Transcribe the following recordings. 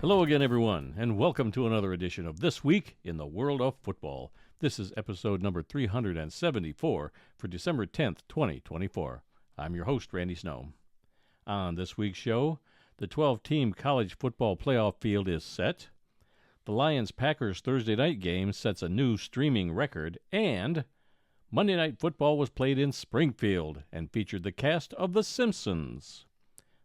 Hello again, everyone, and welcome to another edition of This Week in the World of Football. This is episode number 374 for December 10th, 2024. I'm your host, Randy Snow. On this week's show, the 12-team college football playoff field is set, the Lions-Packers Thursday night game sets a new streaming record, and Monday Night Football was played in Springfield and featured the cast of The Simpsons.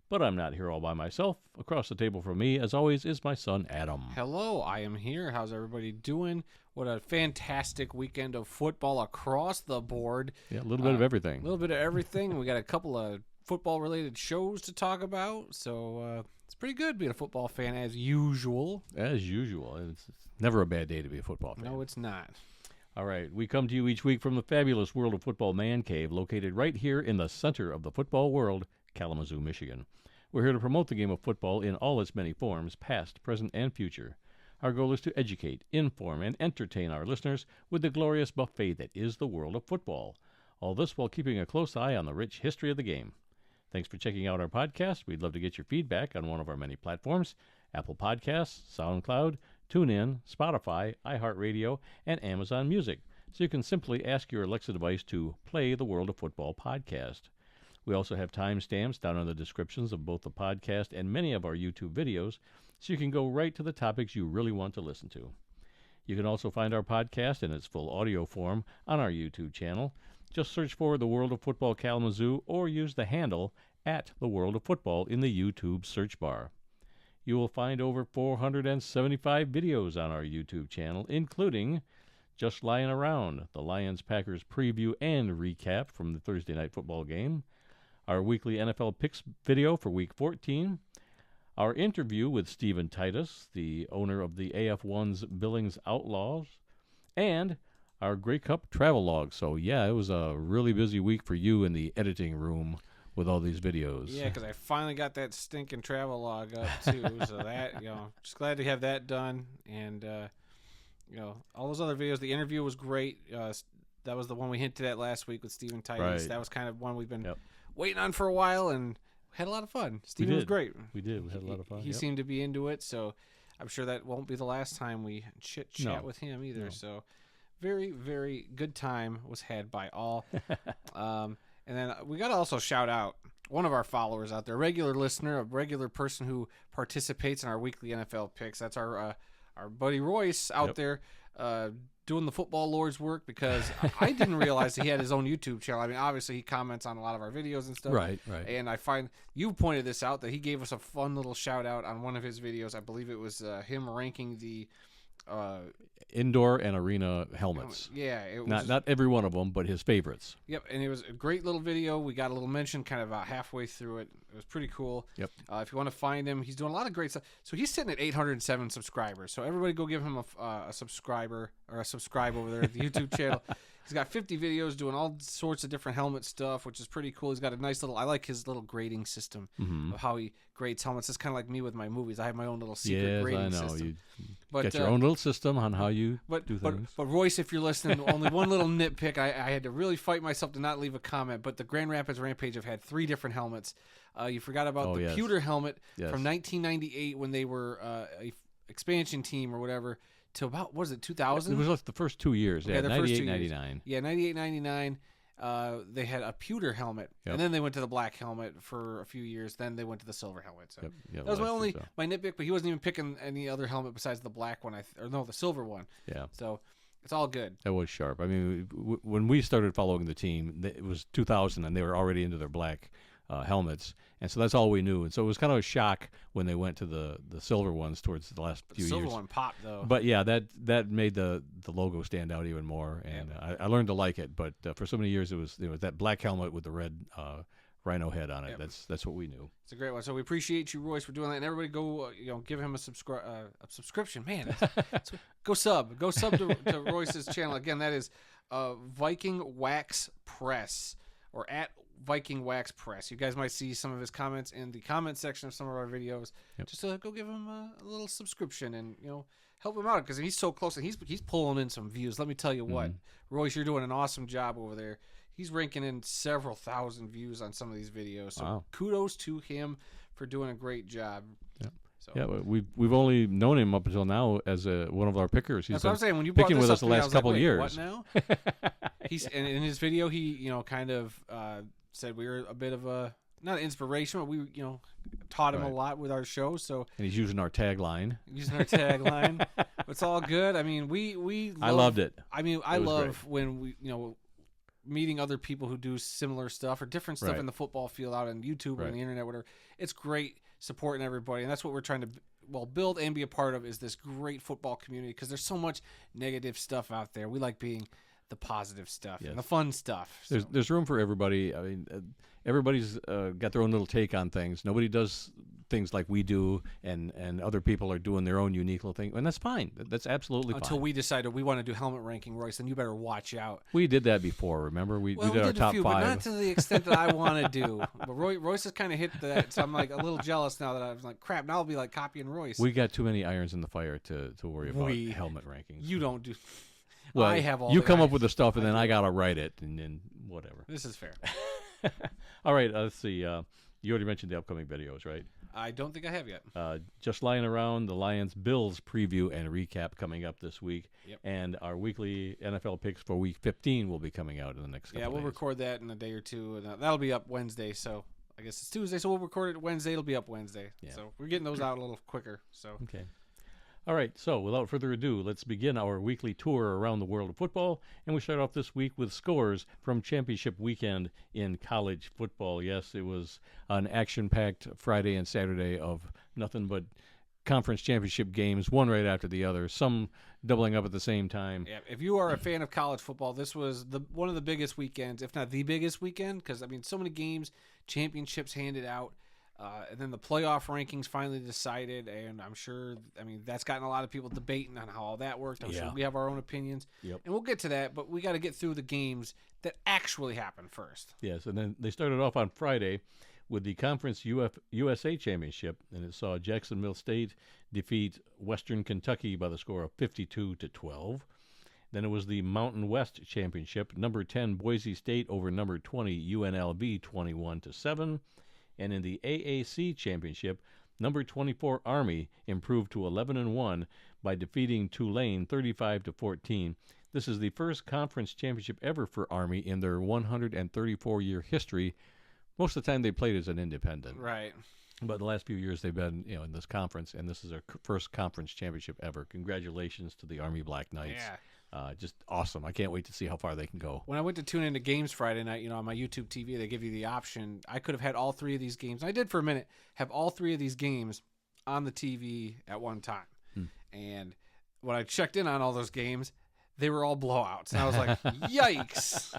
But I'm not here all by myself. Across the table from me, as always, is my son, Adam. Hello, I am here. How's everybody doing? What a fantastic weekend of football across the board. Yeah, a little bit of everything. A little bit of everything. We got a couple of football-related shows to talk about, so it's pretty good being a football fan as usual. As usual. It's never a bad day to be a football fan. No, it's not. All right, we come to you each week from the fabulous World of Football Man Cave, located right here in the center of the football world, Kalamazoo, Michigan. We're here to promote the game of football in all its many forms, past, present, and future. Our goal is to educate, inform, and entertain our listeners with the glorious buffet that is the world of football. All this while keeping a close eye on the rich history of the game. Thanks for checking out our podcast. We'd love to get your feedback on one of our many platforms: Apple Podcasts, SoundCloud, TuneIn, Spotify, iHeartRadio, and Amazon Music. So you can simply ask your Alexa device to play the World of Football podcast. We also have timestamps down in the descriptions of both the podcast and many of our YouTube videos, so you can go right to the topics you really want to listen to. You can also find our podcast in its full audio form on our YouTube channel. Just search for The World of Football Kalamazoo or use the handle at The World of Football in the YouTube search bar. You will find over 475 videos on our YouTube channel, including Just Lying Around, the Lions-Packers preview and recap from the Thursday night football game, our weekly NFL picks video for Week 14, our interview with Steven Titus, the owner of the AF1's Billings Outlaws, and our Grey Cup travel log. So, yeah, it was a really busy week for you in the editing room with all these videos. Yeah, because I finally got that stinking travel log up, too. So that, just glad to have that done. And, all those other videos. The interview was great. That was the one we hinted at last week with Steven Titus. Right. That was kind of one we've been waiting on for a while, and had a lot of fun. Steven was great. We did. We had a lot of fun. He seemed to be into it, so I'm sure that won't be the last time we chit-chat with him either. No. So very, very good time was had by all. And then we got to also shout out one of our followers out there, a regular listener, a regular person who participates in our weekly NFL picks. That's our buddy Royce out there doing the football Lord's work, because I didn't realize that he had his own YouTube channel. I mean, obviously he comments on a lot of our videos and stuff. Right. And I find you pointed this out, that he gave us a fun little shout out on one of his videos. I believe it was him ranking the indoor and arena helmets. Yeah, it was not every one of them, but his favorites. Yep, and it was a great little video. We got a little mention kind of halfway through it. It was pretty cool. Yep. If you want to find him, he's doing a lot of great stuff. So he's sitting at 807 subscribers. So everybody go give him a subscriber or a subscribe over there at the YouTube channel. He's got 50 videos doing all sorts of different helmet stuff, which is pretty cool. He's got a nice little, I like his little grading system of how he grades helmets. It's kind of like me with my movies. I have my own little secret grading system. You got your own little system on how you do things. But Royce, if you're listening, only one little nitpick. I had to really fight myself to not leave a comment, but the Grand Rapids Rampage have had 3 different helmets. You forgot about the pewter helmet from 1998 when they were a expansion team or whatever. To about, what was it, 2000? It was like the first 2 years. Yeah, 98, 99. Yeah, 98, 99. They had a pewter helmet, and then they went to the black helmet for a few years. Then they went to the silver helmet. So that was my nitpick. But he wasn't even picking any other helmet besides the black one, the silver one. Yeah. So it's all good. That was sharp. I mean, when we started following the team, it was 2000, and they were already into their black helmets, and so that's all we knew. And so it was kind of a shock when they went to the silver ones towards the last few years. The silver one popped, though. But yeah, that made the logo stand out even more, and I learned to like it. But for so many years, it was that black helmet with the red rhino head on it. That's what we knew. It's a great one. So we appreciate you, Royce, for doing that. And everybody go give him a subscription. Man, go sub to Royce's channel. Again, that is Viking Wax Press, or at Viking Wax Press. You guys might see some of his comments in the comment section of some of our videos. Just go give him a little subscription and help him out, because he's so close and he's pulling in some views. Let me tell you what, Royce, you're doing an awesome job over there. He's ranking in several thousand views on some of these videos. So kudos to him for doing a great job. Yep. So Yeah, we've only known him up until now as one of our pickers. He's that's been what I'm saying. When you brought picking this with up us the to me, I last was like, couple wait, years. what now? He's and in his video, he kind of said we were a bit of a not an inspiration, but we taught him a lot with our show. So and he's using our tagline. But it's all good. I mean, we I loved it. I mean, I love great. when we meeting other people who do similar stuff or different stuff in the football field out on YouTube or on the internet, whatever. It's great supporting everybody, and that's what we're trying to build and be a part of is this great football community because there's so much negative stuff out there. We like being the positive stuff and the fun stuff. So. There's room for everybody. I mean, everybody's got their own little take on things. Nobody does things like we do, and other people are doing their own unique little thing, and that's fine. That's absolutely fine. Until we decided we want to do helmet ranking, Royce, then you better watch out. We did that before, remember? We did our top 5. But not to the extent that I want to do. But Royce has kind of hit that, so I'm like a little jealous now that I was like, crap, now I'll be like copying Royce. We got too many irons in the fire to worry about helmet rankings. You don't do... Well, I have all you the come up irons. with the stuff, and then I got to write it, and then whatever. This is fair. All right, let's see. You already mentioned the upcoming videos, right? I don't think I have yet. Just lying around, the Lions-Bills preview and recap coming up this week. Yep. And our weekly NFL picks for Week 15 will be coming out in the next couple days. Yeah, we'll record that in a day or two, and that'll be up Wednesday, so I guess it's Tuesday, so we'll record it Wednesday. It'll be up Wednesday. Yeah. So we're getting those out a little quicker. So okay. All right, so without further ado, let's begin our weekly tour around the world of football, and we start off this week with scores from championship weekend in college football. Yes, it was an action-packed Friday and Saturday of nothing but conference championship games, one right after the other, some doubling up at the same time. Yeah, if you are a fan of college football, this was one of the biggest weekends, if not the biggest weekend, because, I mean, so many games, championships handed out. And then the playoff rankings finally decided, and I'm sure, I mean, that's gotten a lot of people debating on how all that worked. I'm sure we have our own opinions, and we'll get to that, but we got to get through the games that actually happened first. Yes, and then they started off on Friday with the Conference USA Championship, and it saw Jacksonville State defeat Western Kentucky by the score of 52-12. Then it was the Mountain West Championship, number 10 Boise State over number 20 UNLV 21-7. And in the AAC Championship, number 24 Army improved to 11-1 by defeating Tulane 35-14. This is the first conference championship ever for Army in their 134-year history. Most of the time they played as an independent. Right. But the last few years they've been, in this conference, and this is their first conference championship ever. Congratulations to the Army Black Knights. Yeah. Just awesome. I can't wait to see how far they can go. When I went to tune into games Friday night, on my YouTube TV, they give you the option. I could have had all 3 of these games. I did for a minute have all 3 of these games on the TV at one time. And when I checked in on all those games, they were all blowouts. And I was like, yikes.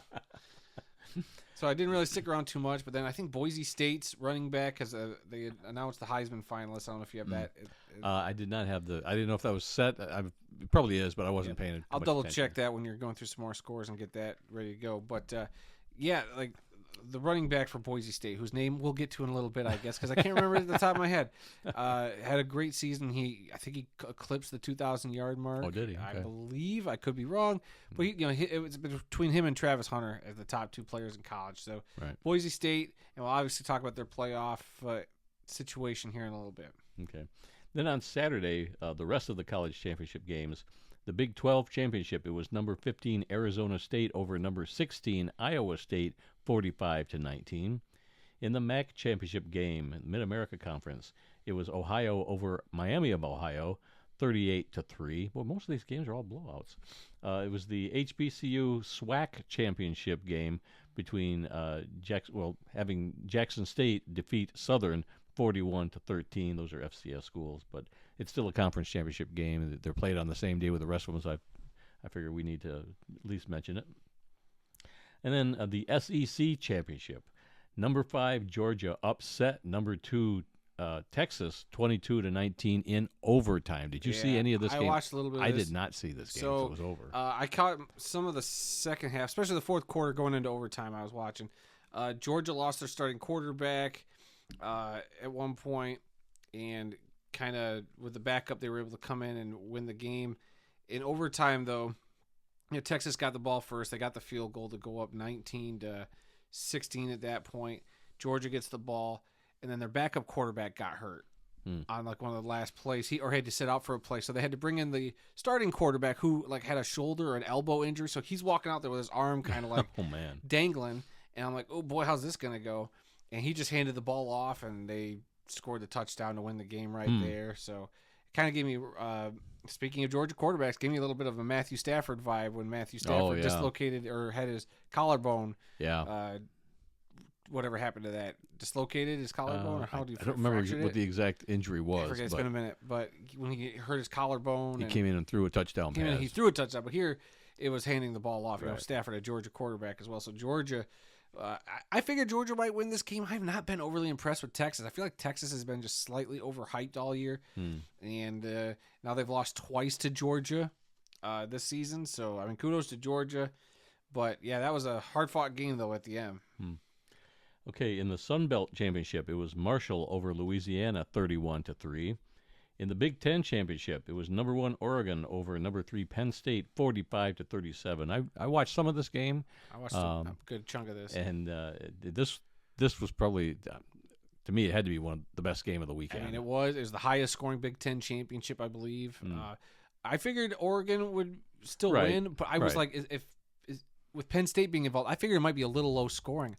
So I didn't really stick around too much, but then I think Boise State's running back, because they announced the Heisman finalists. I don't know if you have that. I did not have I didn't know if that was set. It probably is, but I wasn't paying attention. I'll double check that when you're going through some more scores and get that ready to go. But like the running back for Boise State, whose name we'll get to in a little bit, I guess, because I can't remember it at the top of my head, had a great season. I think he eclipsed the 2,000-yard mark. Oh, did he? Okay. I believe. I could be wrong, but it was between him and Travis Hunter as the top 2 players in college. So Boise State, and we'll obviously talk about their playoff situation here in a little bit. Okay. Then on Saturday, the rest of the college championship games, the Big 12 championship, it was number 15 Arizona State over number 16 Iowa State, 45-19. In the MAC championship game, Mid-America Conference, it was Ohio over Miami of Ohio, 38-3. Well, most of these games are all blowouts. It was the HBCU SWAC championship game between having Jackson State defeat Southern 41-13. Those are FCS schools, but it's still a conference championship game. They're played on the same day with the rest of them, so I figure we need to at least mention it. And then the SEC championship, number 5 Georgia upset number 2 Texas 22-19 in overtime. Did you see any of this game? I watched a little bit of this. I did not see this game, so it was over. I caught some of the second half, especially the fourth quarter going into overtime. I was watching. Georgia lost their starting quarterback at one point, and kind of with the backup, they were able to come in and win the game. In overtime, though, Texas got the ball first. They got the field goal to go up 19-16 at that point. Georgia gets the ball, and then their backup quarterback got hurt. on like one of the last plays. He had to sit out for a play, so they had to bring in the starting quarterback who like had a shoulder or an elbow injury. So he's walking out there with his arm kind of like Oh man, dangling, and I'm like, oh boy, how's this gonna go? And he just handed the ball off, and they scored the touchdown to win the game right there. So it kind of gave me, speaking of Georgia quarterbacks, gave me a little bit of a Matthew Stafford vibe when Matthew Stafford dislocated or had his collarbone. Yeah. Whatever happened to that? Dislocated his collarbone, or how do you? I don't remember what the exact injury was. I forget, it's been a minute, but when he hurt his collarbone, he came in and threw a touchdown pass. He threw a touchdown, but here it was handing the ball off. Right. You know, Stafford, a Georgia quarterback as well. So Georgia, I figured Georgia might win this game. I've not been overly impressed with Texas. I feel like Texas has been just slightly overhyped all year, and now they've lost twice to Georgia this season. So I mean, kudos to Georgia, but yeah, that was a hard-fought game though at the end. Okay, in the Sun Belt Championship, it was Marshall over Louisiana, 31-3. In the Big Ten Championship, it was number 1 Oregon over number 3 Penn State, 45-37. I watched some of this game. I watched a good chunk of this, and this was probably, to me, it had to be one of the best game of the weekend. I mean, it was the highest scoring Big Ten championship, I believe. I figured Oregon would still win, but I was like, if with Penn State being involved, I figured it might be a little low scoring.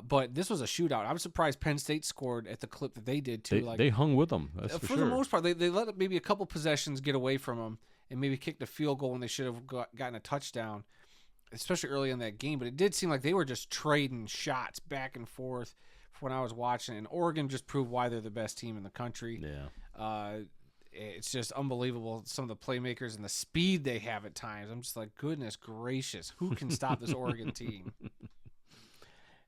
But this was a shootout. I was surprised Penn State scored at the clip that they did, too. They hung with them, that's for sure. The most part, they let maybe a couple possessions get away from them and maybe kicked a field goal when they should have gotten a touchdown, especially early in that game. But it did seem like they were just trading shots back and forth when I was watching. And Oregon just proved why they're the best team in the country. Yeah. It's just unbelievable, some of the playmakers and the speed they have at times. I'm just like, goodness gracious, who can stop this Oregon team?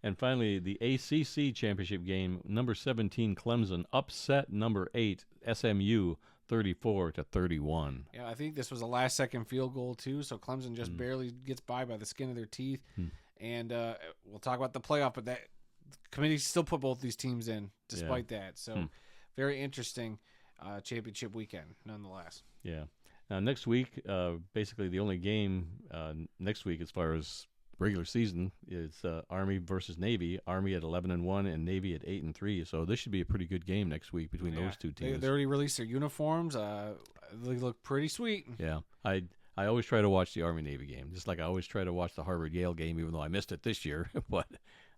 And finally, the ACC championship game, number 17 Clemson upset number 8 SMU 34-31. Yeah, I think this was a last-second field goal too, so Clemson just barely gets by the skin of their teeth. And we'll talk about the playoff, but that committee still put both these teams in despite that. So very interesting. Championship weekend, nonetheless. Yeah. Now, next week, basically the only game next week as far as regular season is Army versus Navy. Army at 11-1 and Navy at 8-3. So this should be a pretty good game next week between those two teams. They already released their uniforms. They look pretty sweet. Yeah. I always try to watch the Army-Navy game, just like I always try to watch the Harvard-Yale game, even though I missed it this year. But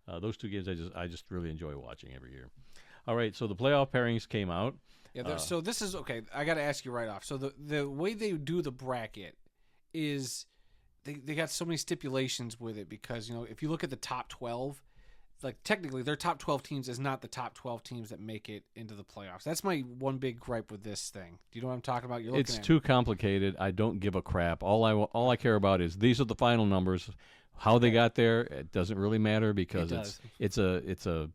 those two games I just really enjoy watching every year. All right, so the playoff pairings came out. Yeah, so this is okay. I got to ask you right off. So the way they do the bracket is they got so many stipulations with it because, you know, if you look at the top 12, like technically their top 12 teams is not the top 12 teams that make it into the playoffs. That's my one big gripe with this thing. Do you know what I'm talking about? It's too complicated. I don't give a crap. All I care about is these are the final numbers. How they got there, it doesn't really matter because it's a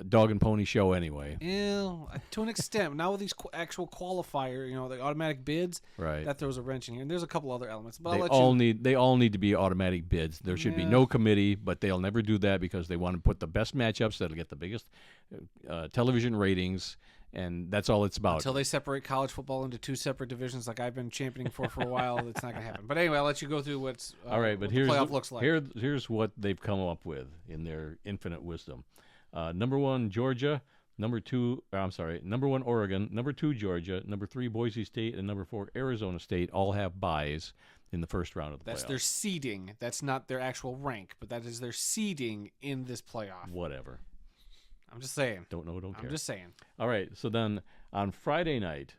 dog and pony show anyway. Yeah, to an extent. Now with these actual qualifier, you know, the automatic bids, that throws a wrench in here. And there's a couple other elements, but they all need to be automatic bids. There should be no committee, but they'll never do that because they want to put the best matchups that'll get the biggest television ratings, and that's all it's about. Until they separate college football into two separate divisions, like I've been championing for a while, it's not going to happen. But anyway, I'll let you go through what's all right. But what the playoff looks like. Here's what they've come up with in their infinite wisdom. Number 1, Georgia. Number 1, Oregon. Number 2, Georgia. Number 3, Boise State. And number 4, Arizona State all have byes in the first round of the playoffs. That's their seeding. That's not their actual rank, but that is their seeding in this playoff. Whatever. I'm just saying. Don't know, don't care. I'm just saying. All right, so then on Friday night,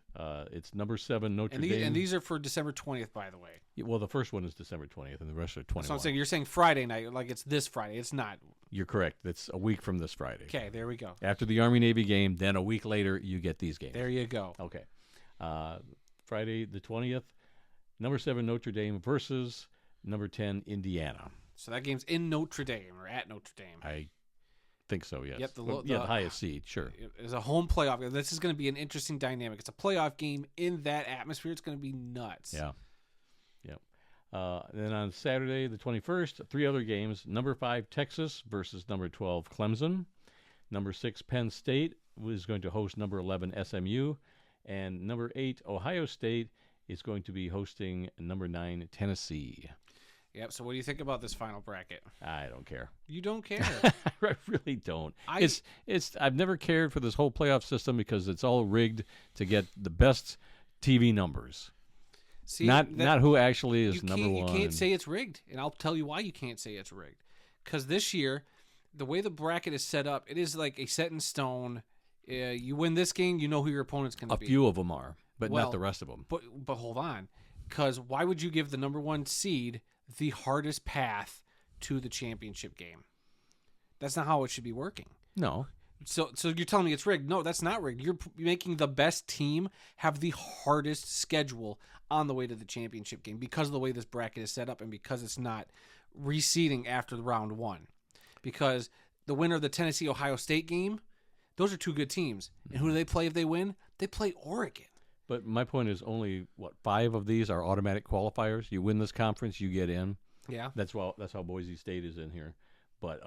it's number 7, Notre Dame. And these are for December 20th, by the way. Yeah, well, the first one is December 20th, and the rest are 21. So I'm saying you're saying Friday night, like it's this Friday. It's not. You're correct. It's a week from this Friday. Okay, there we go. After the Army-Navy game, then a week later, you get these games. There you go. Okay. Friday the 20th, number 7, Notre Dame versus number 10, Indiana. So that game's in Notre Dame or at Notre Dame. I think so, yes. Yep, the highest seed, sure. It's a home playoff. This is going to be an interesting dynamic. It's a playoff game in that atmosphere. It's going to be nuts. Yeah. Yep. Then on Saturday, the 21st, 3 other games. Number 5, Texas versus number 12, Clemson. Number 6, Penn State is going to host number 11, SMU. And number 8, Ohio State is going to be hosting number 9, Tennessee. Yep. So what do you think about this final bracket? I don't care. You don't care. I really don't. I've never cared for this whole playoff system because it's all rigged to get the best TV numbers. See, not who actually is number one. You can't say it's rigged, and I'll tell you why you can't say it's rigged. Because this year, the way the bracket is set up, it is like a set in stone. You win this game, you know who your opponent's going to be. A few of them are, but not the rest of them. But hold on, because why would you give the number one seed the hardest path to the championship game? That's not how it should be working. No. So you're telling me it's rigged? No, that's not rigged. You're making the best team have the hardest schedule on the way to the championship game because of the way this bracket is set up and because it's not reseeding after round one. Because the winner of the Tennessee-Ohio State game, those are two good teams. And who do they play if they win? They play Oregon. But my point is only, 5 of these are automatic qualifiers. You win this conference, you get in. Yeah. That's how Boise State is in here. But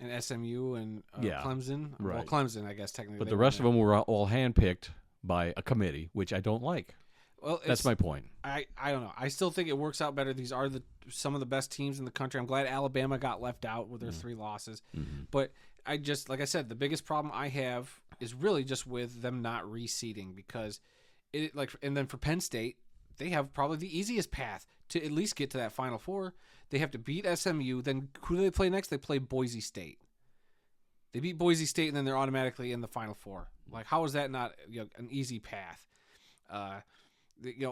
and SMU and Clemson. Right. Well, Clemson, I guess, technically. But the rest of them were all handpicked by a committee, which I don't like. Well, that's my point. I don't know. I still think it works out better. These are some of the best teams in the country. I'm glad Alabama got left out with their 3 losses. Mm-hmm. But like I said, the biggest problem I have is really just with them not reseeding because and then for Penn State, they have probably the easiest path to at least get to that Final Four. They have to beat SMU. Then who do they play next? They play Boise State. They beat Boise State, and then they're automatically in the Final Four. Like, how is that not an easy path?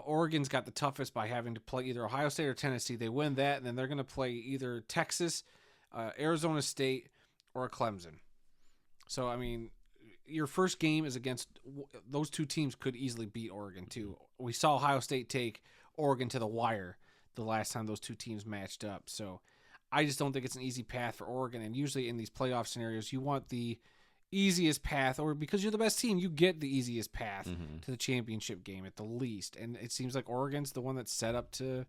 Oregon's got the toughest by having to play either Ohio State or Tennessee. They win that, and then they're going to play either Texas, Arizona State, or Clemson. So, I mean, your first game is against those two teams could easily beat Oregon, too. We saw Ohio State take Oregon to the wire the last time those two teams matched up. So, I just don't think it's an easy path for Oregon. And usually in these playoff scenarios, you want the easiest path, or because you're the best team, you get the easiest path to the championship game at the least. And it seems like Oregon's the one that's set up to,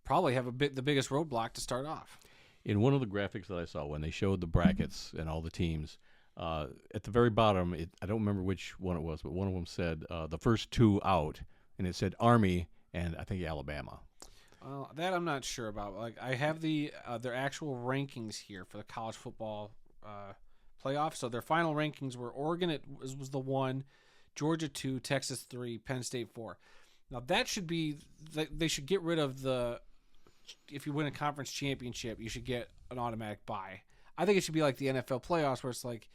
probably have the biggest roadblock to start off. In one of the graphics that I saw when they showed the brackets and all the teams, at the very bottom, I don't remember which one it was, but one of them said the first 2 out, and it said Army and I think Alabama. That I'm not sure about. Like, I have their actual rankings here for the college football playoff. So their final rankings were Oregon was the 1, Georgia 2, Texas 3, Penn State 4. Now that should be they should get rid of if you win a conference championship, you should get an automatic bye. I think it should be like the NFL playoffs where it's like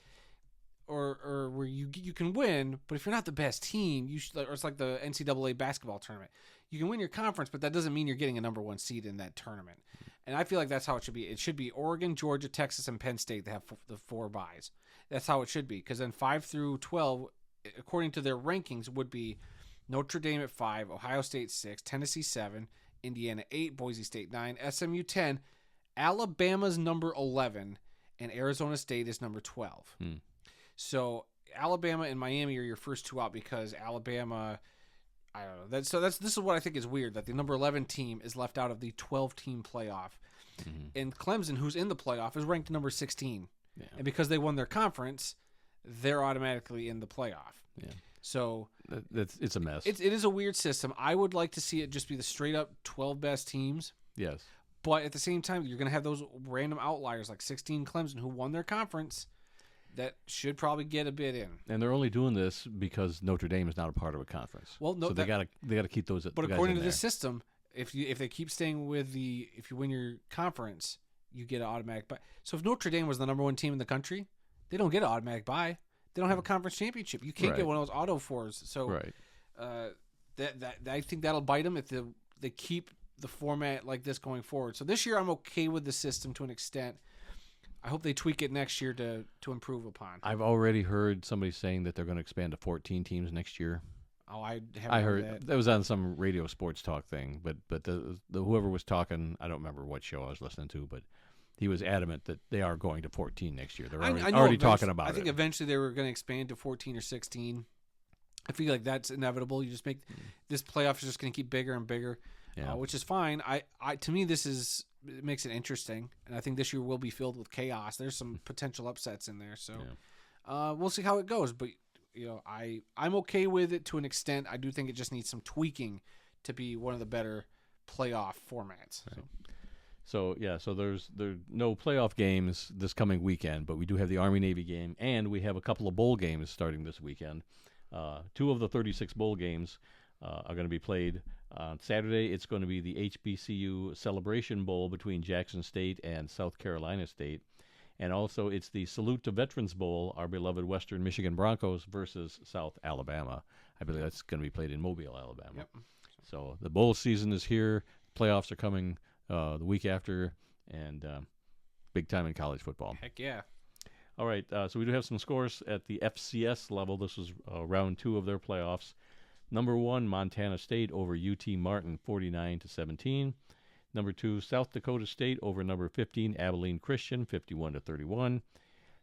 or where you can win, but if you're not the best team, or it's like the NCAA basketball tournament. You can win your conference, but that doesn't mean you're getting a number 1 seed in that tournament. And I feel like that's how it should be. It should be Oregon, Georgia, Texas, and Penn State that have the 4 byes. That's how it should be. Because then 5 through 12, according to their rankings, would be Notre Dame at 5, Ohio State 6, Tennessee 7, Indiana 8, Boise State 9, SMU 10, Alabama's number 11, and Arizona State is number 12. So Alabama and Miami are your first 2 out because Alabama, I don't know. This is what I think is weird, that the number 11 team is left out of the 12-team playoff. And Clemson, who's in the playoff, is ranked number 16. Yeah. And because they won their conference, they're automatically in the playoff. Yeah. So it's a mess. It is a weird system. I would like to see it just be the straight-up 12 best teams. Yes. But at the same time, you're going to have those random outliers like 16 Clemson who won their conference that should probably get a bid in. And they're only doing this because Notre Dame is not a part of a conference. Well, no, so they got to keep those. But according to this system, if they keep staying with if you win your conference, you get an automatic bye. So if Notre Dame was the number 1 team in the country, they don't get an automatic bye. They don't have a conference championship. You can't get one of those auto 4s. So I think that'll bite them if they keep the format like this going forward. So this year I'm okay with the system to an extent. I hope they tweak it next year to improve upon. I've already heard somebody saying that they're going to expand to 14 teams next year. Oh, I heard that was on some radio sports talk thing, but the whoever was talking, I don't remember what show I was listening to, but he was adamant that they are going to 14 next year. They're already talking about it. I think eventually they were going to expand to 14 or 16. I feel like that's inevitable. You just make this playoff is just going to keep bigger and bigger, which is fine. To me, it makes it interesting, and I think this year will be filled with chaos. There's some potential upsets in there, so we'll see how it goes. But I'm okay with it to an extent. I do think it just needs some tweaking to be one of the better playoff formats. Right. So there's no playoff games this coming weekend, but we do have the Army-Navy game, and we have a couple of bowl games starting this weekend. 2 of the 36 bowl games are going to be played on Saturday. It's going to be the HBCU Celebration Bowl between Jackson State and South Carolina State. And also it's the Salute to Veterans Bowl, our beloved Western Michigan Broncos versus South Alabama. I believe that's going to be played in Mobile, Alabama. Yep. So the bowl season is here. Playoffs are coming the week after, and big time in college football. Heck yeah. All right, so we do have some scores at the FCS level. This is round 2 of their playoffs. Number 1, Montana State over UT Martin, 49-17. Number 2, South Dakota State over number 15, Abilene Christian, 51-31.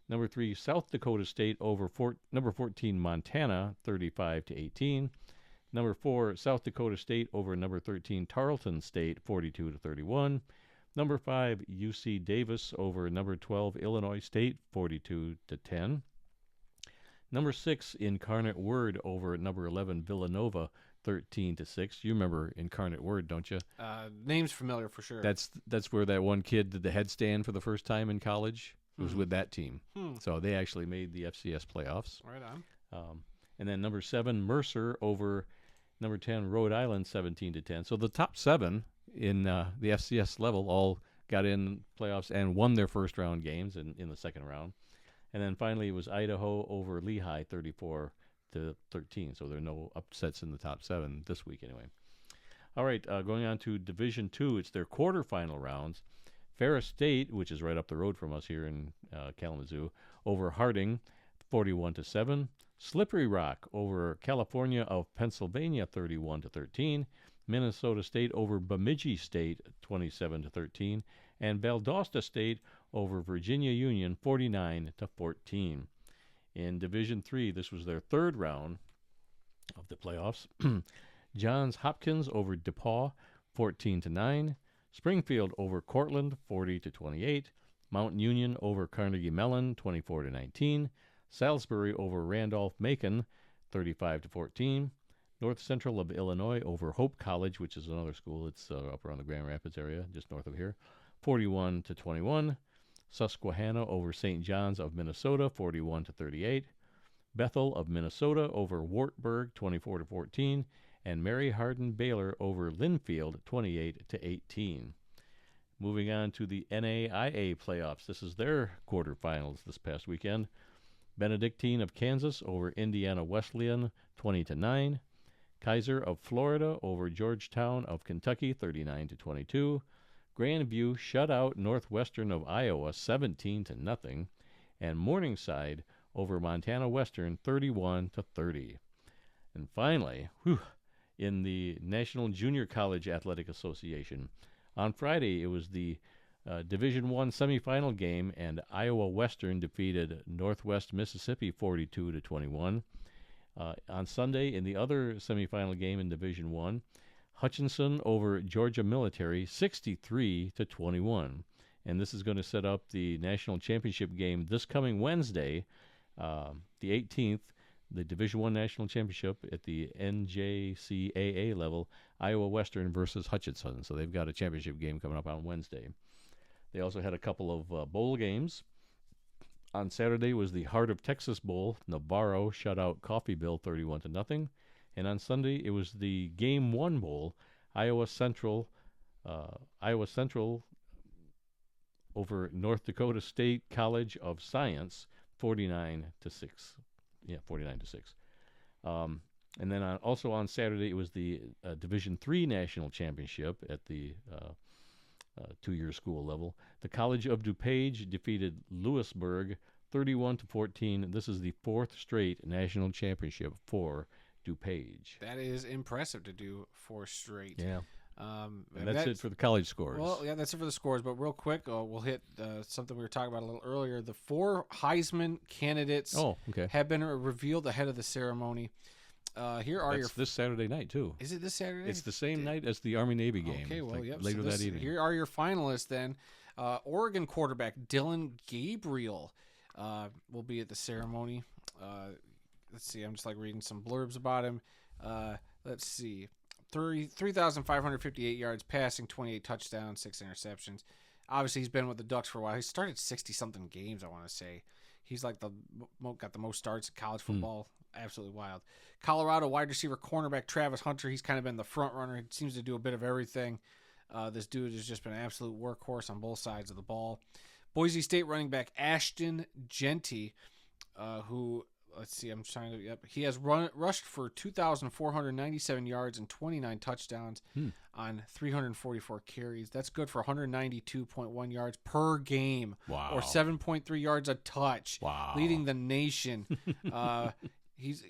Number 3, South Dakota State over number 14, Montana, 35-18. Number 4, South Dakota State over number 13, Tarleton State, 42-31. Number 5, UC Davis over number 12, Illinois State, 42-10. Number 6, Incarnate Word over number 11, Villanova, 13-6. You remember Incarnate Word, don't you? Name's familiar for sure. That's where that one kid did the headstand for the first time in college. It was with that team. So they actually made the FCS playoffs. Right on. And then number 7, Mercer over number 10, Rhode Island, 17-10. So the top 7 in the FCS level all got in playoffs and won their first round games in the second round. And then finally it was Idaho over Lehigh, 34-13. So there are no upsets in the top 7 this week anyway. All right, going on to Division II, it's their quarterfinal rounds. Ferris State, which is right up the road from us here in Kalamazoo, over Harding, 41-7. Slippery Rock over California of Pennsylvania, 31-13. Minnesota State over Bemidji State, 27-13. And Valdosta State over Virginia Union, 49-14. In Division III, this was their third round of the playoffs. Johns Hopkins over DePaul, 14-9. Springfield over Cortland, 40-28. Mount Union over Carnegie Mellon, 24-19. Salisbury over Randolph-Macon, 35-14. North Central of Illinois over Hope College, which is another school. It's up around the Grand Rapids area, just north of here, 41-21. Susquehanna over St. John's of Minnesota, 41-38. Bethel of Minnesota over Wartburg, 24-14. And Mary Hardin Baylor over Linfield, 28-18. Moving on to the NAIA playoffs. This is their quarterfinals this past weekend. Benedictine of Kansas over Indiana Wesleyan, 20-9. Kaiser of Florida over Georgetown of Kentucky, 39-22. Grandview shut out Northwestern of Iowa, 17-0. And Morningside over Montana Western, 31-30. And finally, in the National Junior College Athletic Association, on Friday it was the Division I semifinal game, and Iowa Western defeated Northwest Mississippi 42-21. On Sunday, in the other semifinal game in Division I, Hutchinson over Georgia Military 63-21. And this is going to set up the national championship game this coming Wednesday, the 18th, the Division I National Championship at the NJCAA level, Iowa Western versus Hutchinson. So they've got a championship game coming up on Wednesday. They also had a couple of bowl games. On Saturday was the Heart of Texas Bowl. Navarro shut out Coffeyville 31-0. And on Sunday it was the Game 1 Bowl, Iowa Central over North Dakota State College of Science, 49-6. Yeah, 49-6. And then also on Saturday it was the Division III National Championship at the two-year school level. The College of DuPage defeated Lewisburg 31-14. This is the 4th straight national championship for DuPage. That is impressive to do 4 straight. Yeah. And that's it for the college scores. Well, yeah, that's it for the scores. But real quick, we'll hit something we were talking about a little earlier. The 4 Heisman candidates have been revealed ahead of the ceremony. Here are That's this Saturday night, too. Is it this Saturday? It's the same night as the Army-Navy game. Okay, well, yep. Later that evening. Here are your finalists, then. Oregon quarterback Dylan Gabriel will be at the ceremony. Let's see. I'm just reading some blurbs about him. Let's see. 3,558 yards passing, 28 touchdowns, 6 interceptions. Obviously, he's been with the Ducks for a while. He started 60-something games, I want to say. He's like got the most starts in college football. Absolutely wild. Colorado wide receiver cornerback Travis Hunter. He's kind of been the front runner. He seems to do a bit of everything. This dude has just been an absolute workhorse on both sides of the ball. Boise State running back Ashton Jeanty, who, let's see, he has rushed for 2,497 yards and 29 touchdowns on 344 carries. That's good for 192.1 yards per game. Wow. Or 7.3 yards a touch. Wow. Leading the nation. He's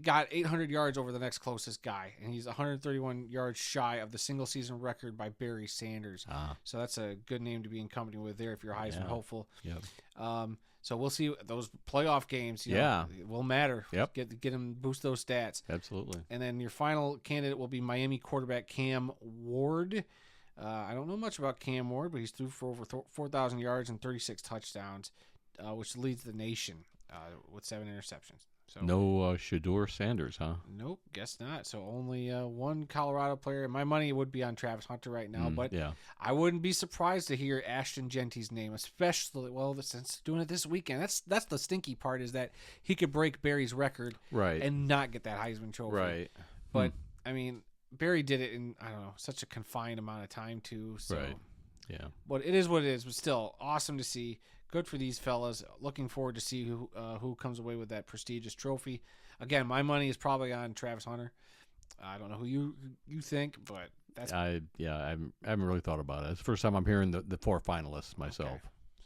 got 800 yards over the next closest guy, and he's 131 yards shy of the single-season record by Barry Sanders. So that's a good name to be in company with there if you're a Heisman hopeful. Yep. So we'll see those playoff games. Will matter. Yep. Get him, boost those stats. Absolutely. And then your final candidate will be Miami quarterback Cam Ward. I don't know much about Cam Ward, but he's threw for over 4,000 yards and 36 touchdowns, which leads the nation with 7 interceptions. So no Shedeur Sanders, huh? Nope, guess not. So only one Colorado player. My money would be on Travis Hunter right now, but I wouldn't be surprised to hear Ashton Jeanty's name, especially since doing it this weekend. That's the stinky part, is that he could break Barry's record and not get that Heisman Trophy. Right. But I mean, Barry did it in such a confined amount of time too. So. Right. Yeah. But it is what it is. But still, awesome to see. Good for these fellas. Looking forward to see who comes away with that prestigious trophy. Again, my money is probably on Travis Hunter. I don't know who you think, but that's. I haven't really thought about it. It's the first time I'm hearing the 4 finalists myself.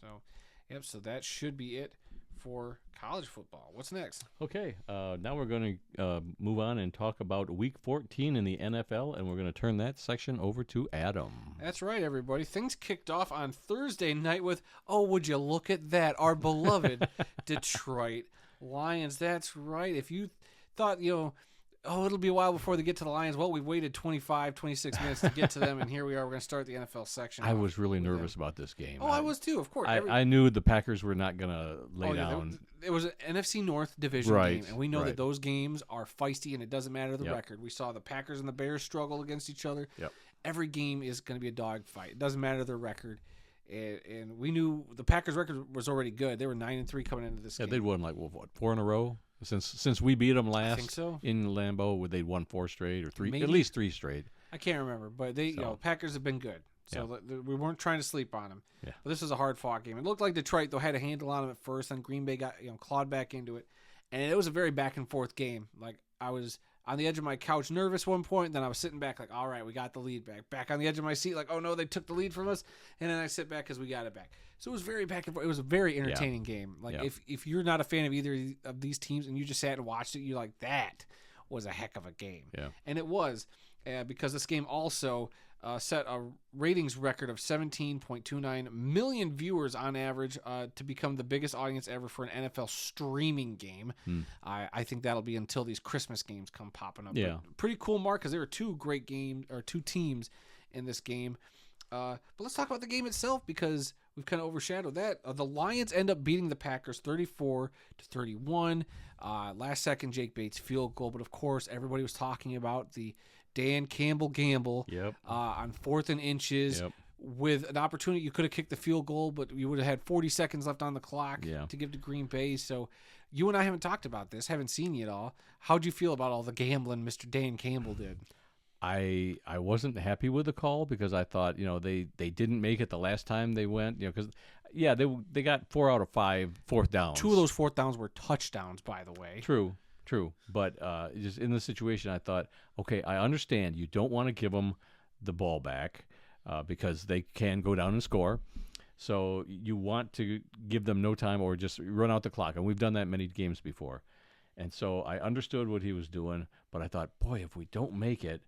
Okay. So that should be it for college football. What's next? Okay, now we're going to move on and talk about Week 14 in the NFL, and we're going to turn that section over to Adam. That's right, everybody. Things kicked off on Thursday night with, would you look at that, our beloved Detroit Lions. That's right. If you thought, it'll be a while before they get to the Lions. Well, we waited 25, 26 minutes to get to them, and here we are. We're going to start the NFL section. I was really nervous about this game. I was too, of course. I knew the Packers were not going to lay down. It was an NFC North division game, and we know that those games are feisty, and it doesn't matter the record. We saw the Packers and the Bears struggle against each other. Yep. Every game is going to be a dogfight. It doesn't matter the record. And we knew the Packers' record was already good. They were 9-3 coming into this game. Yeah, they'd won 4 in a row since we beat them last. I think so. In Lambeau. They'd won 4 straight or 3, Maybe. at least 3 straight. I can't remember, but Packers have been good. So we weren't trying to sleep on them. Yeah. But this was a hard-fought game. It looked like Detroit, though, had a handle on them at first, and Green Bay got clawed back into it. And it was a very back-and-forth game. Like, I was on the edge of my couch nervous one point, then I was sitting back like, all right, we got the lead back. Back on the edge of my seat like, oh, no, they took the lead from us. And then I sit back because we got it back. So it was very back and forth. It was a very entertaining game. Like, if you're not a fan of either of these teams and you just sat and watched it, you're like, that was a heck of a game. Yeah. And it was because this game also set a ratings record of 17.29 million viewers on average to become the biggest audience ever for an NFL streaming game. I think that'll be until these Christmas games come popping up. Yeah. But pretty cool mark because there were 2 great games or 2 teams in this game. But let's talk about the game itself because we've kind of overshadowed that. The Lions end up beating the Packers 34-31. Last second Jake Bates field goal, but of course everybody was talking about the Dan Campbell gamble on 4th and inches with an opportunity. You could have kicked the field goal, but you would have had 40 seconds left on the clock to give to Green Bay. So you and I haven't talked about this, haven't seen you at all. How'd you feel about all the gambling Mr. Dan Campbell did? I wasn't happy with the call because I thought, they didn't make it the last time they went, because they got 4 out of 5 fourth downs. 2 of those fourth downs were touchdowns, by the way. True. But just in the situation, I thought, okay, I understand you don't want to give them the ball back because they can go down and score. So you want to give them no time or just run out the clock. And we've done that many games before. And so I understood what he was doing, but I thought, boy, if we don't make it,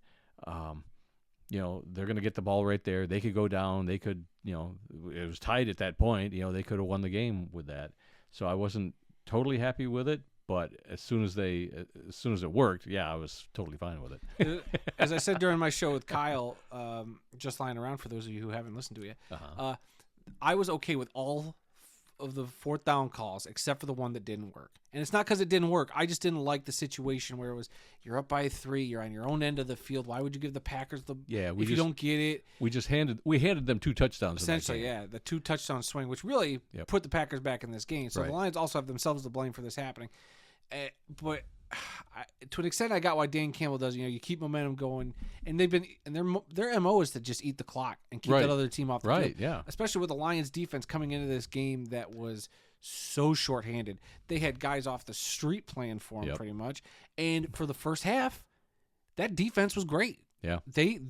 they're going to get the ball right there. They could go down. They could, it was tied at that point. They could have won the game with that. So I wasn't totally happy with it. But as soon as it worked, I was totally fine with it. As I said during my show with Kyle, just lying around for those of you who haven't listened to it yet, I was okay with all of the fourth down calls, except for the one that didn't work. And it's not because it didn't work. I just didn't like the situation where it was you're up by 3, you're on your own end of the field. Why would you give the Packers the? If you don't get it, we handed them 2 touchdowns. Essentially, the 2 touchdown swing, which really put the Packers back in this game. So the Lions also have themselves to blame for this happening. But to an extent, I got why Dan Campbell does. You keep momentum going, and their MO is to just eat the clock and keep that other team off the field. Yeah. Especially with the Lions defense coming into this game that was so shorthanded. They had guys off the street playing for them pretty much. And for the first half, that defense was great. Yeah. They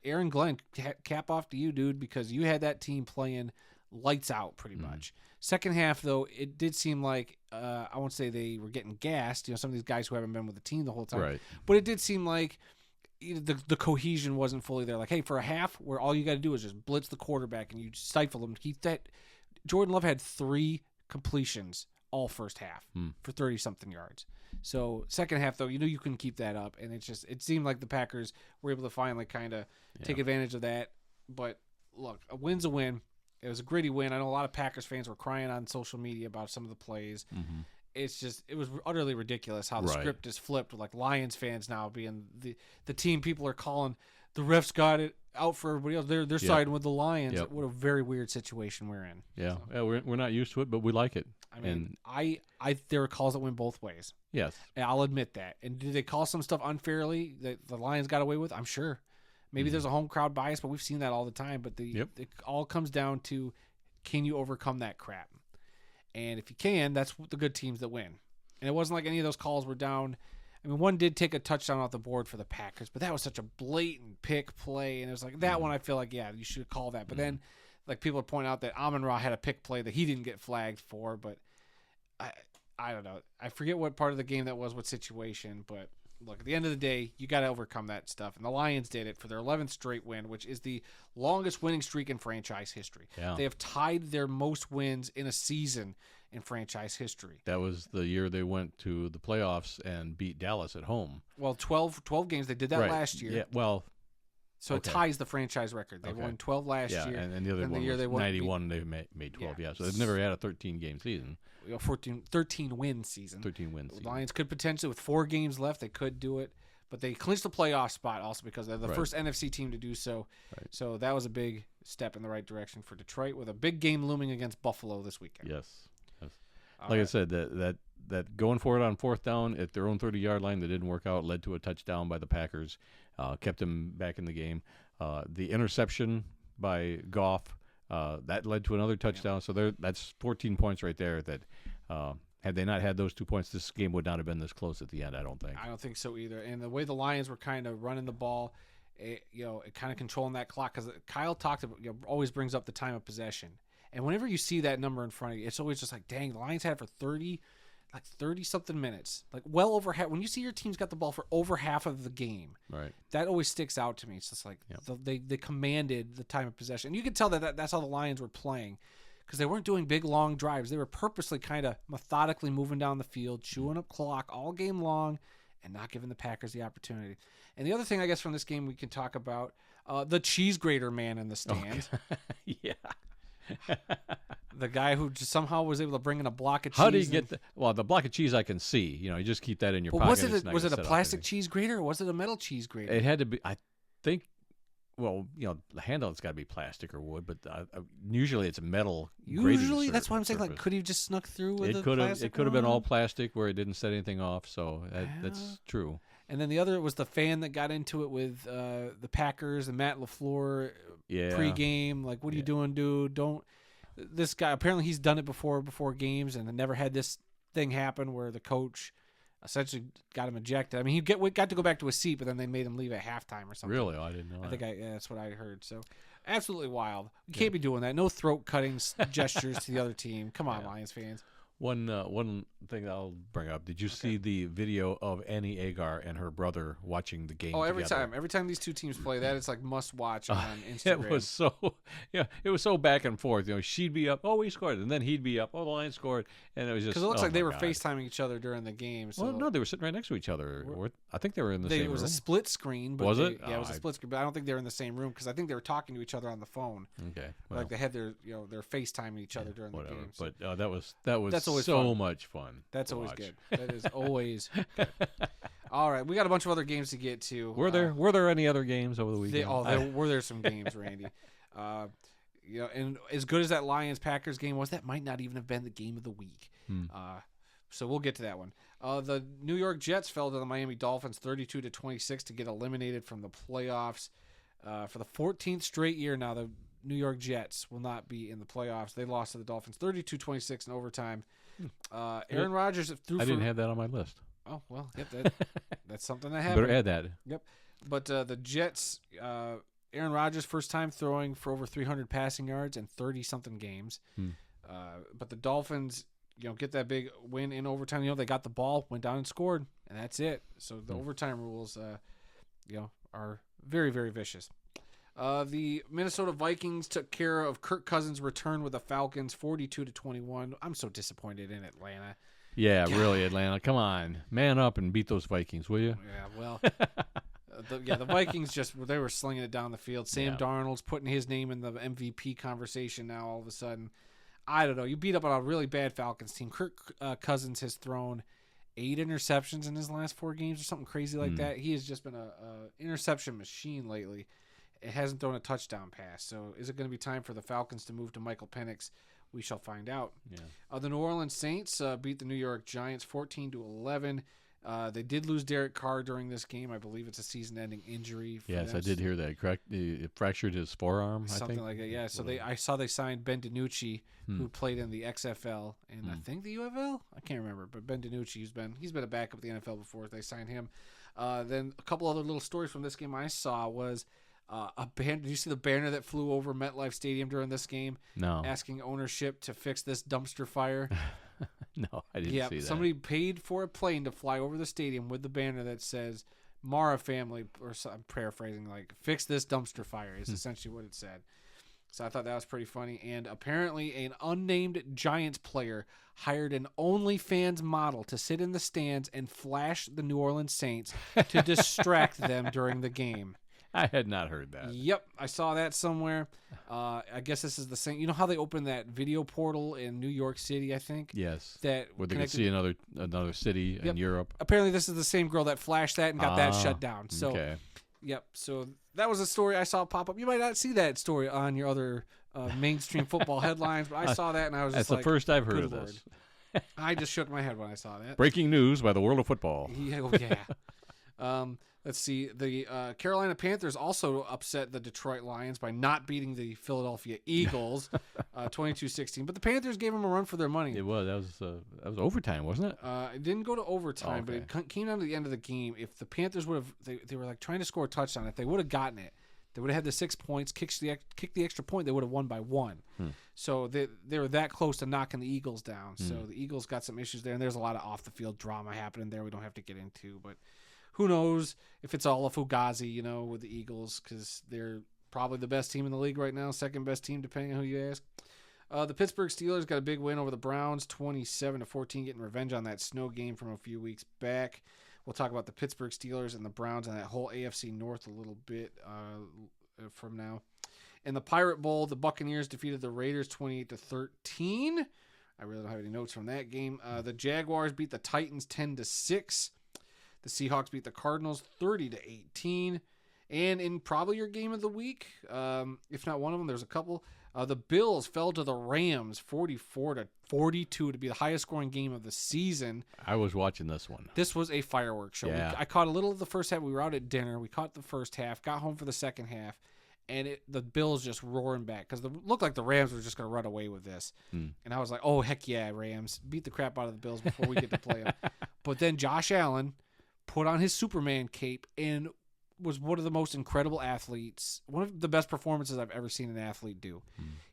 Aaron Glenn, cap off to you, dude, because you had that team playing lights out pretty much. Second half, though, it did seem like, I won't say they were getting gassed, some of these guys who haven't been with the team the whole time. Right. But it did seem like the cohesion wasn't fully there. Like, hey, for a half, where all you got to do is just blitz the quarterback and you stifle them. Keep that. Jordan Love had 3 completions all first half for 30-something yards. So second half, though, you couldn't keep that up. And it seemed like the Packers were able to finally kind of take advantage of that. But, look, a win's a win. It was a gritty win. I know a lot of Packers fans were crying on social media about some of the plays. Mm-hmm. It was utterly ridiculous how the script is flipped. Like Lions fans now being the team people are calling. The refs got it out for everybody else. They're siding with the Lions. Yep. What a very weird situation we're in. Yeah, we're not used to it, but we like it. I mean, there are calls that went both ways. Yes, and I'll admit that. And did they call some stuff unfairly that the Lions got away with? I'm sure. Maybe there's a home crowd bias, but we've seen that all the time. But it all comes down to, can you overcome that crap? And if you can, that's the good teams that win. And it wasn't like any of those calls were down. I mean, one did take a touchdown off the board for the Packers, but that was such a blatant pick play. And it was like that one, I feel like, you should call that. But then, like, people point out that Amon-Ra had a pick play that he didn't get flagged for. But I don't know. I forget what part of the game that was, what situation, but look, at the end of the day, you got to overcome that stuff. And the Lions did it for their 11th straight win, which is the longest winning streak in franchise history. Yeah. They have tied their most wins in a season in franchise history. That was the year they went to the playoffs and beat Dallas at home. Well, 12 games. They did that last year. Yeah, well. So it ties the franchise record. They won 12 last year. And the other one was 91. They made 12. Yeah, so they've never had a 13-game season. 13-win season. 13-win season. The Lions could potentially, with 4 games left, they could do it. But they clinched the playoff spot also because they're the first NFC team to do so. Right. So that was a big step in the right direction for Detroit, with a big game looming against Buffalo this weekend. Yes. Like I said, that going for it on fourth down at their own 30-yard line that didn't work out led to a touchdown by the Packers, kept them back in the game. The interception by Goff, that led to another touchdown. Yeah. So that's 14 points right there that had they not had those 2 points, this game would not have been this close at the end, I don't think. I don't think so either. And the way the Lions were kind of running the ball, it kind of controlling that clock, because Kyle talked about, always brings up the time of possession. And whenever you see that number in front of you, it's always just like, dang, the Lions had it for 30-something minutes. Like, well over half. When you see your team's got the ball for over half of the game, right, that always sticks out to me. It's just like they commanded the time of possession. And you can tell that's how the Lions were playing, because they weren't doing big, long drives. They were purposely kind of methodically moving down the field, chewing up clock all game long, and not giving the Packers the opportunity. And the other thing, I guess, from this game we can talk about, the cheese grater man in the stands. Yeah. The guy who just somehow was able to bring in a block of cheese. How do you get the block of cheese? I can see. You just keep that in your pocket. Was it a plastic cheese grater, or was it a metal cheese grater? It had to be. I think. Well, the handle's got to be plastic or wood, but usually it's a metal. Usually, that's why I'm saying, like, could he have just snuck through with the plastic? It could have been all plastic where it didn't set anything off. So that's true. And then the other was the fan that got into it with the Packers and Matt LaFleur pregame. Like, what are you doing, dude? Don't. This guy, apparently he's done it before games, and never had this thing happen where the coach essentially got him ejected. I mean, he got to go back to his seat, but then they made him leave at halftime or something. Really? I didn't know. That's what I heard. So, absolutely wild. You can't be doing that. No throat cutting gestures to the other team. Come on, Lions fans. One thing I'll bring up. Did you see the video of Annie Agar and her brother watching the game? Oh, every together? time these two teams play, that it's like must watch on Instagram. It was so back and forth. She'd be up, oh, we scored, and then he'd be up, oh, the Lions scored, and it was just because it looks like they were God. FaceTiming each other during the game. So Well, no, they were sitting right next to each other. I think they were in the same room. It was a split screen. But Was it? Yeah, it was a split screen, but I don't think they were in the same room because I think they were talking to each other on the phone. Okay, Like they had their they're FaceTiming each other during the game. So. But that was That's always so fun. much fun. That's to always watch. good. That is always good. All right, we got a bunch of other games to get to. Were there any other games over the weekend? Were there some games, Randy? And as good as that Lions-Packers game was, that might not even have been the game of the week. So we'll get to that one. The New York Jets fell to the Miami Dolphins 32-26 to get eliminated from the playoffs. For the 14th straight year now, the New York Jets will not be in the playoffs. They lost to the Dolphins 32-26 in overtime. Aaron Rodgers threw. I didn't have that on my list. Oh well, yep, that's something that happened. Better add that. Yep, but the Jets, Aaron Rodgers first time throwing for over 300 passing yards in 30-something games. But the Dolphins, get that big win in overtime. They got the ball, went down and scored, and that's it. So the overtime rules, are very, very vicious. The Minnesota Vikings took care of Kirk Cousins' return with the Falcons 42-21. I'm so disappointed in Atlanta. Yeah, really, Atlanta. Come on. Man up and beat those Vikings, will you? Yeah, well, the Vikings they were slinging it down the field. Sam Darnold's putting his name in the MVP conversation now all of a sudden. I don't know. You beat up on a really bad Falcons team. Kirk Cousins has thrown 8 interceptions in his last 4 games or something crazy like that. He has just been a interception machine lately. It hasn't thrown a touchdown pass. So is it going to be time for the Falcons to move to Michael Penix? We shall find out. Yeah. The New Orleans Saints beat the New York Giants 14-11. They did lose Derek Carr during this game. I believe it's a season-ending injury. Yes, I did hear that. Correct. He fractured his forearm. Something like that. Yeah. So I saw they signed Ben DiNucci, who played in the XFL and I think the UFL. I can't remember, but Ben DiNucci, he's been a backup at the NFL before. They signed him. Then a couple other little stories from this game I saw was. Did you see the banner that flew over MetLife Stadium during this game? No. Asking ownership to fix this dumpster fire. No, I didn't see that. Somebody paid for a plane to fly over the stadium with the banner that says Mara family, or I'm paraphrasing, like, fix this dumpster fire is essentially what it said. So I thought that was pretty funny. And apparently an unnamed Giants player hired an OnlyFans model to sit in the stands and flash the New Orleans Saints to distract them during the game. I had not heard that. Yep, I saw that somewhere. I guess this is the same. You know how they opened that video portal in New York City, I think? Yes. That where they could see another city in Europe. Apparently this is the same girl that flashed that and got that shut down. So, okay. Yep. So that was a story I saw pop up. You might not see that story on your other mainstream football headlines, but I saw that and I was just That's the first I've heard of this. I just shook my head when I saw that. Breaking news by the world of football. Yeah. Let's see. The Carolina Panthers also upset the Detroit Lions by not beating the Philadelphia Eagles 22-16. But the Panthers gave them a run for their money. It was. That was overtime, wasn't it? It didn't go to overtime, but it came down to the end of the game. If the Panthers would have, they were like trying to score a touchdown. If they would have gotten it, they would have had the 6 points, kicked the extra point, they would have won by 1. So they were that close to knocking the Eagles down. So the Eagles got some issues there, and there's a lot of off-the-field drama happening there we don't have to get into. But who knows if it's all a fugazi, with the Eagles, because they're probably the best team in the league right now, second best team, depending on who you ask. The Pittsburgh Steelers got a big win over the Browns, 27-14, getting revenge on that snow game from a few weeks back. We'll talk about the Pittsburgh Steelers and the Browns and that whole AFC North a little bit from now. In the Pirate Bowl, the Buccaneers defeated the Raiders 28-13. I really don't have any notes from that game. The Jaguars beat the Titans 10-6. The Seahawks beat the Cardinals 30-18. And in probably your game of the week, if not one of them, there's a couple. The Bills fell to the Rams 44-42 to be the highest scoring game of the season. I was watching this one. This was a fireworks show. Yeah. I caught a little of the first half. We were out at dinner. We caught the first half, got home for the second half, and the Bills just roaring back because it looked like the Rams were just going to run away with this. And I was like, oh, heck yeah, Rams. Beat the crap out of the Bills before we get to play them. But then Josh Allen put on his Superman cape and was one of the most incredible athletes, one of the best performances I've ever seen an athlete do.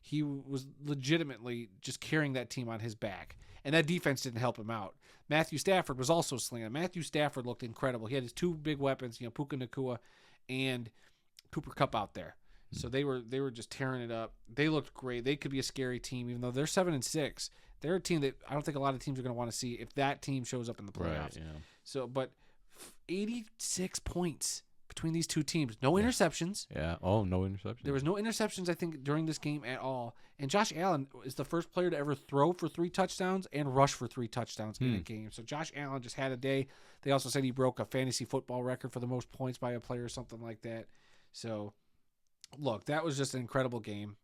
He was legitimately just carrying that team on his back, and that defense didn't help him out. Matthew Stafford was also slinging. Matthew Stafford looked incredible. He had his two big weapons, Puka Nacua and Cooper Kupp out there. So they were just tearing it up. They looked great. They could be a scary team, even though they're 7-6. They're a team that I don't think a lot of teams are going to want to see if that team shows up in the playoffs. Right, yeah. So, but 86 points between these two teams. No interceptions. Yeah. Oh, no interceptions. There was no interceptions, I think, during this game at all. And Josh Allen is the first player to ever throw for 3 touchdowns and rush for 3 touchdowns in a game. So Josh Allen just had a day. They also said he broke a fantasy football record for the most points by a player or something like that. So, look, that was just an incredible game.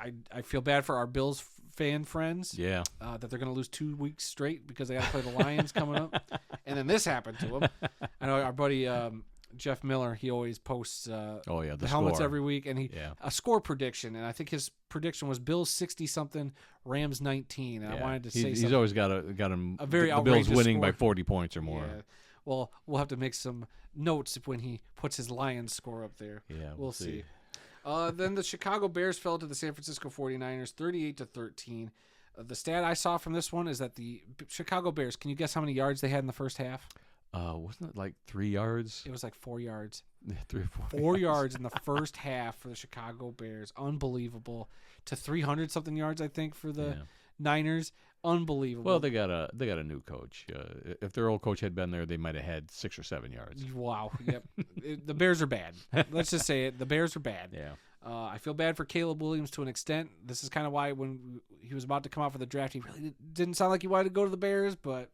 I feel bad for our Bills fan friends. Yeah. That they're going to lose 2 weeks straight because they got to play the Lions coming up. And then this happened to them. I know our buddy Jeff Miller, he always posts the helmets score every week, and a score prediction. And I think his prediction was Bills 60-something, Rams 19. And I wanted to say something. He's always got him a very the Bills winning score. by 40 points or more. Yeah. Well, we'll have to make some notes when he puts his Lions score up there. Yeah, we'll see. Then the Chicago Bears fell to the San Francisco 49ers 38-13. The stat I saw from this one is that the Chicago Bears, can you guess how many yards they had in the first half? Wasn't it like 3 yards? It was like 4 yards. 3 or 4. 4 yards in the first half for the Chicago Bears. Unbelievable. To 300-something yards, I think, for the Niners. Unbelievable. Well, they got a new coach. If their old coach had been there, they might have had 6 or 7 yards. Wow. Yep. The Bears are bad. Let's just say it. The Bears are bad. Yeah. I feel bad for Caleb Williams to an extent. This is kind of why when he was about to come out for the draft, he really didn't sound like he wanted to go to the Bears, but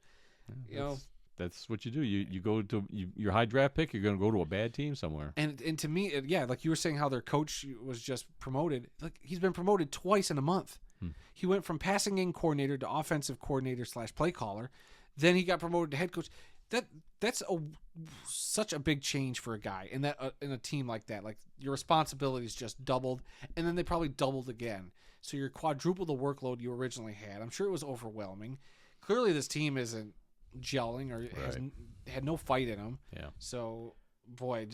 that's what you do. You go to your high draft pick. You're going to go to a bad team somewhere. And to me, like you were saying, how their coach was just promoted. Like he's been promoted twice in a month. He went from passing game coordinator to offensive coordinator / play caller. Then he got promoted to head coach. That's such a big change for a guy in a team like that. Like your responsibilities just doubled, and then they probably doubled again. So you're quadruple the workload you originally had. I'm sure it was overwhelming. Clearly, this team isn't gelling or had no fight in them. Yeah. So boy,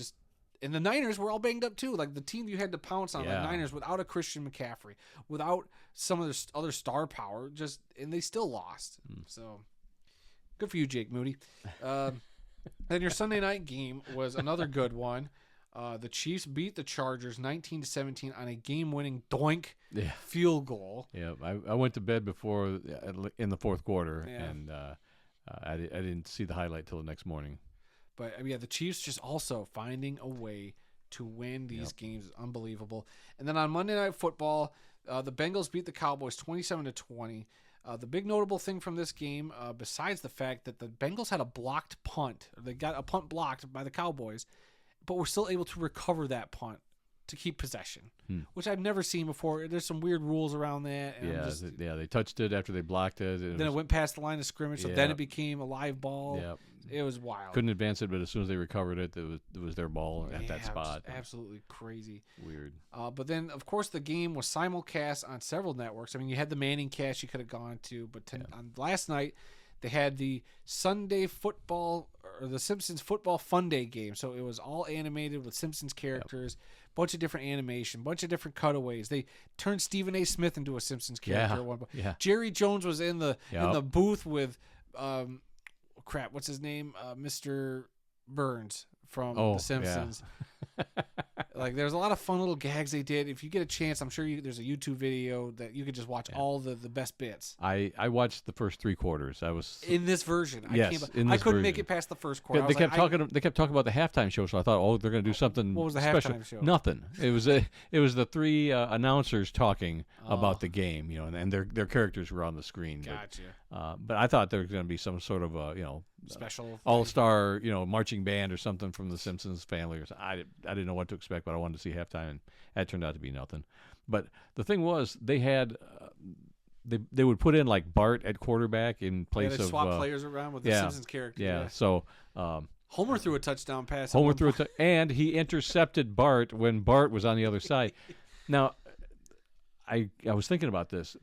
and the Niners were all banged up too. Like the team you had to pounce on, the Niners, without a Christian McCaffrey, without some of their other star power, and they still lost. So good for you, Jake Moody. Then your Sunday night game was another good one. The Chiefs beat the Chargers 19-17 on a game-winning field goal. Yeah, I went to bed before in the fourth quarter, and I didn't see the highlight till the next morning. But the Chiefs just also finding a way to win these games is unbelievable. And then on Monday Night Football, the Bengals beat the Cowboys 27-20. The big notable thing from this game, besides the fact that the Bengals had a blocked punt, or they got a punt blocked by the Cowboys, but were still able to recover that punt to keep possession, which I've never seen before. There's some weird rules around that. And they touched it after they blocked it. Then it went past the line of scrimmage, so then it became a live ball. Yeah. It was wild. Couldn't advance it, but as soon as they recovered it, it was their ball at that spot. Absolutely crazy. Weird. But then, of course, the game was simulcast on several networks. I mean, you had the Manning cast you could have gone to, but on last night, they had the Sunday football, or the Simpsons football fun day game. So it was all animated with Simpsons characters, bunch of different animation, bunch of different cutaways. They turned Stephen A. Smith into a Simpsons character. Jerry Jones was in the booth with what's his name? Mr. Burns from The Simpsons. Like, there's a lot of fun little gags they did. If you get a chance, I'm sure there's a YouTube video that you could just watch all the best bits. I watched the first 3 quarters. I was in this version. I couldn't make it past the first quarter. They kept talking about the halftime show, so I thought, they're going to do something. What was the special. Halftime show? Nothing. It was the 3 announcers talking about the game, and their characters were on the screen. Gotcha. But I thought there was going to be some sort of special all-star marching band or something from the Simpsons family. I didn't know what to expect, but I wanted to see halftime, and that turned out to be nothing. But the thing was, they had they would put in like Bart at quarterback in place of swap players around with the Simpsons character. Yeah. So Homer threw a touchdown pass. And he intercepted Bart when Bart was on the other side. Now, I was thinking about this.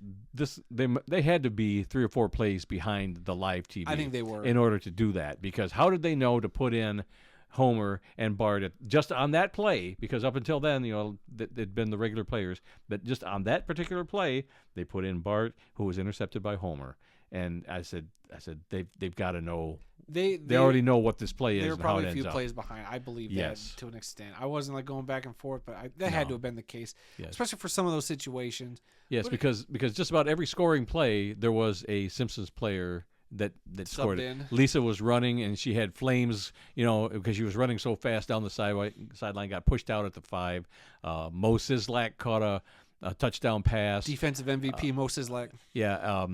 They had to be 3 or 4 plays behind the live TV. I think they were, in order to do that, because how did they know to put in Homer and Bart just on that play, because up until then, it'd been the regular players, but just on that particular play, they put in Bart, who was intercepted by Homer. And I said, they've got to know. They already know what this play is. They were probably a few plays behind. I believe that to an extent. I wasn't like going back and forth, but that had to have been the case, especially for some of those situations. Yes, because just about every scoring play, there was a Simpsons player that scored it. Lisa was running, and she had flames, because she was running so fast down the sideline, got pushed out at the 5. Mo Sislak caught a touchdown pass. Defensive MVP Mo Sislak. Yeah.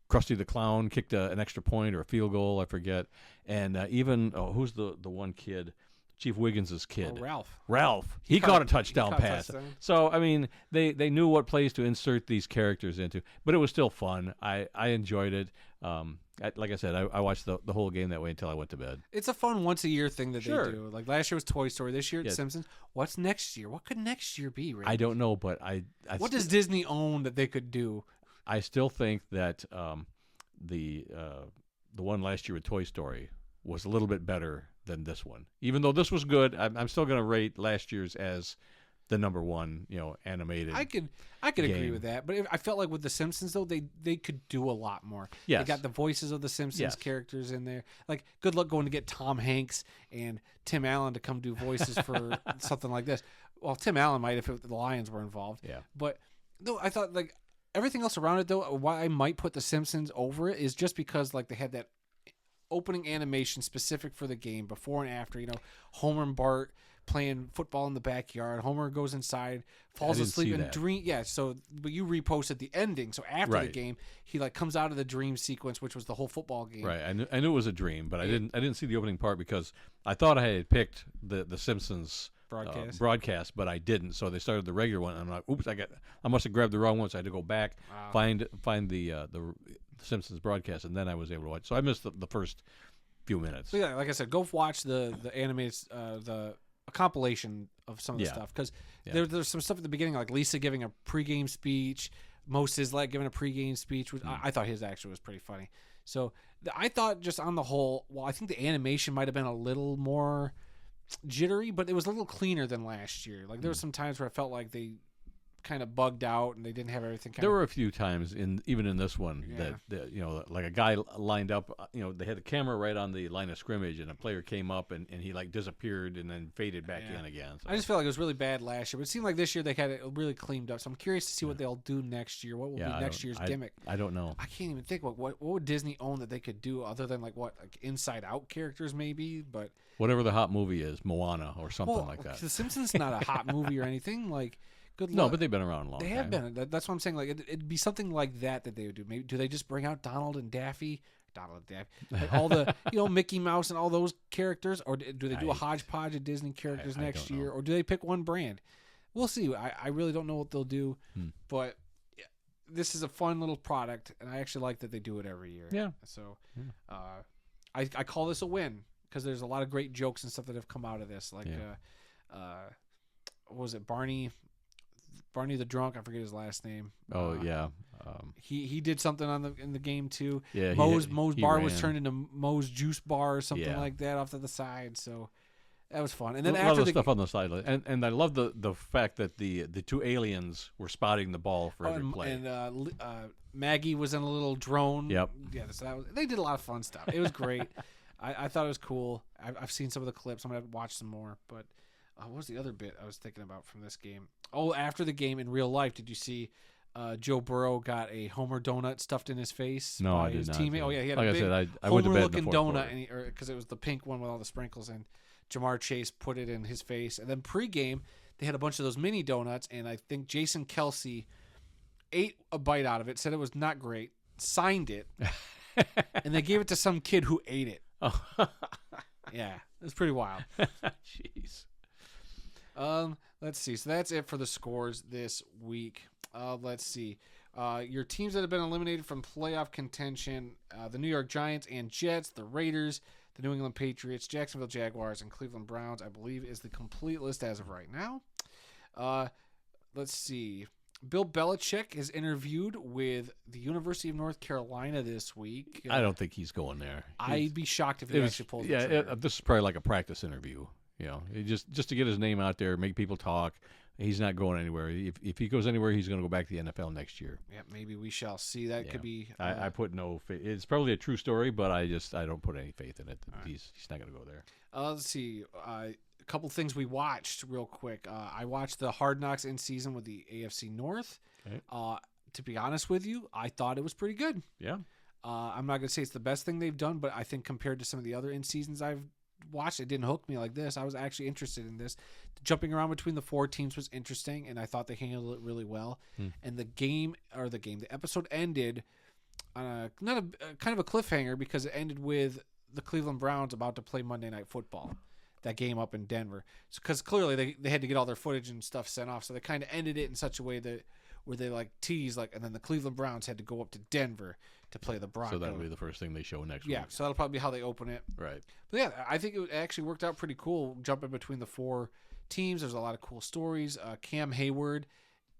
Krusty the Clown kicked an extra point or a field goal, I forget. And even who's the one kid? Chief Wiggins' kid. Ralph. He caught a touchdown pass. So, I mean, they knew what plays to insert these characters into. But it was still fun. I enjoyed it. Like I said, I watched the whole game that way until I went to bed. It's a fun once-a-year thing that they do. Like last year was Toy Story. This year it's Simpsons. What's next year? What could next year be, Ray? I don't know, but what does Disney own that they could do? I still think that the one last year with Toy Story was a little bit better than this one. Even though this was good, I'm still going to rate last year's as the number one, animated. I could agree with that, but I felt like with the Simpsons though, they could do a lot more. Yes. They got the voices of the Simpsons characters in there. Like, good luck going to get Tom Hanks and Tim Allen to come do voices for something like this. Well, Tim Allen might if the Lions were involved. Yeah. But no, I thought like everything else around it though, why I might put the Simpsons over it is just because like they had that opening animation specific for the game before and after, Homer and Bart playing football in the backyard. Homer goes inside, falls asleep and dream. Yeah. So, but you reposted the ending. So after the game, he like comes out of the dream sequence, which was the whole football game. Right. I knew it was a dream, but I didn't see the opening part because I thought I had picked the Simpsons broadcast, but I didn't. So they started the regular one. And I'm like, oops, I must have grabbed the wrong one. So I had to go back, find the Simpsons broadcast, and then I was able to watch. So I missed the first few minutes. So yeah, like I said, go watch the animated a compilation of some of the stuff because there's some stuff at the beginning, like Lisa giving a pregame speech, Mo Sislak giving a pregame speech, which I thought his actually was pretty funny. So I thought just on the whole, I think the animation might have been a little more jittery, but it was a little cleaner than last year. Like there were some times where I felt like they kind of bugged out and they didn't have everything. There were a few times even in this one that like a guy lined up. They had the camera right on the line of scrimmage, and a player came up and he like disappeared and then faded back in again. So. I just feel like it was really bad last year, but it seemed like this year they had it really cleaned up. So I'm curious to see what they'll do next year. What will be next year's gimmick? I don't know. I can't even think what would Disney own that they could do other than like Inside Out characters maybe, but whatever the hot movie is, Moana or something like that. The Simpsons not a hot movie or anything like. No, but they've been around a long time. They have been. That's what I'm saying. Like it'd be something like that they would do. Maybe do they just bring out Donald and Daffy, like all the Mickey Mouse and all those characters, or do they do a hodgepodge of Disney characters next year, or do they pick one brand? We'll see. I really don't know what they'll do, but this is a fun little product, and I actually like that they do it every year. Yeah. So, I call this a win because there's a lot of great jokes and stuff that have come out of this. Like, what was it, Barney the drunk? I forget his last name. Oh yeah, he did something in the game too. Yeah, Moe's bar was turned into Moe's juice bar or something like that off to the side. So that was fun. And then after the stuff on the sideline, and I love the fact that the two aliens were spotting the ball for every play. And Maggie was in a little drone. Yep. Yeah. So they did a lot of fun stuff. It was great. I thought it was cool. I've seen some of the clips. I'm gonna watch some more, but. What was the other bit I was thinking about from this game? Oh, after the game in real life, did you see Joe Burrow got a Homer donut stuffed in his face by his teammate? Oh, yeah, he had a big Homer-looking donut because it was the pink one with all the sprinkles, and Jamar Chase put it in his face. And then pregame, they had a bunch of those mini donuts, and I think Jason Kelsey ate a bite out of it, said it was not great, signed it, and they gave it to some kid who ate it. Yeah, it was pretty wild. Jeez. Let's see. So that's it for the scores this week. Let's see. Your teams that have been eliminated from playoff contention, the New York Giants and Jets, the Raiders, the New England Patriots, Jacksonville Jaguars, and Cleveland Browns, I believe is the complete list as of right now. Let's see. Bill Belichick is interviewed with the University of North Carolina this week. I don't think he's going there. I'd be shocked if he actually pulls the trigger. This is probably like a practice interview. Just to get his name out there, make people talk. He's not going anywhere. If he goes anywhere, he's going to go back to the NFL next year. Yeah, maybe we shall see. That could be. I put no faith. It's probably a true story, but I don't put any faith in it. He's not going to go there. Let's see. A couple things we watched real quick. I watched the Hard Knocks in season with the AFC North. Okay. To be honest with you, I thought it was pretty good. Yeah. I'm not going to say it's the best thing they've done, but I think compared to some of the other in seasons I've watched, it didn't hook me like this. I was actually interested in this. Jumping around between the 4 teams was interesting, and I thought they handled it really well. And the episode ended on kind of a cliffhanger because it ended with the Cleveland Browns about to play Monday Night Football, that game up in Denver. Because clearly they had to get all their footage and stuff sent off, so they kind of ended it in such a way that where they tease and then the Cleveland Browns had to go up to Denver to play the Broncos. So that'll be the first thing they show next week. Yeah, so that'll probably be how they open it. Right. But yeah, I think it actually worked out pretty cool jumping between the 4 teams. There's a lot of cool stories. Cam Hayward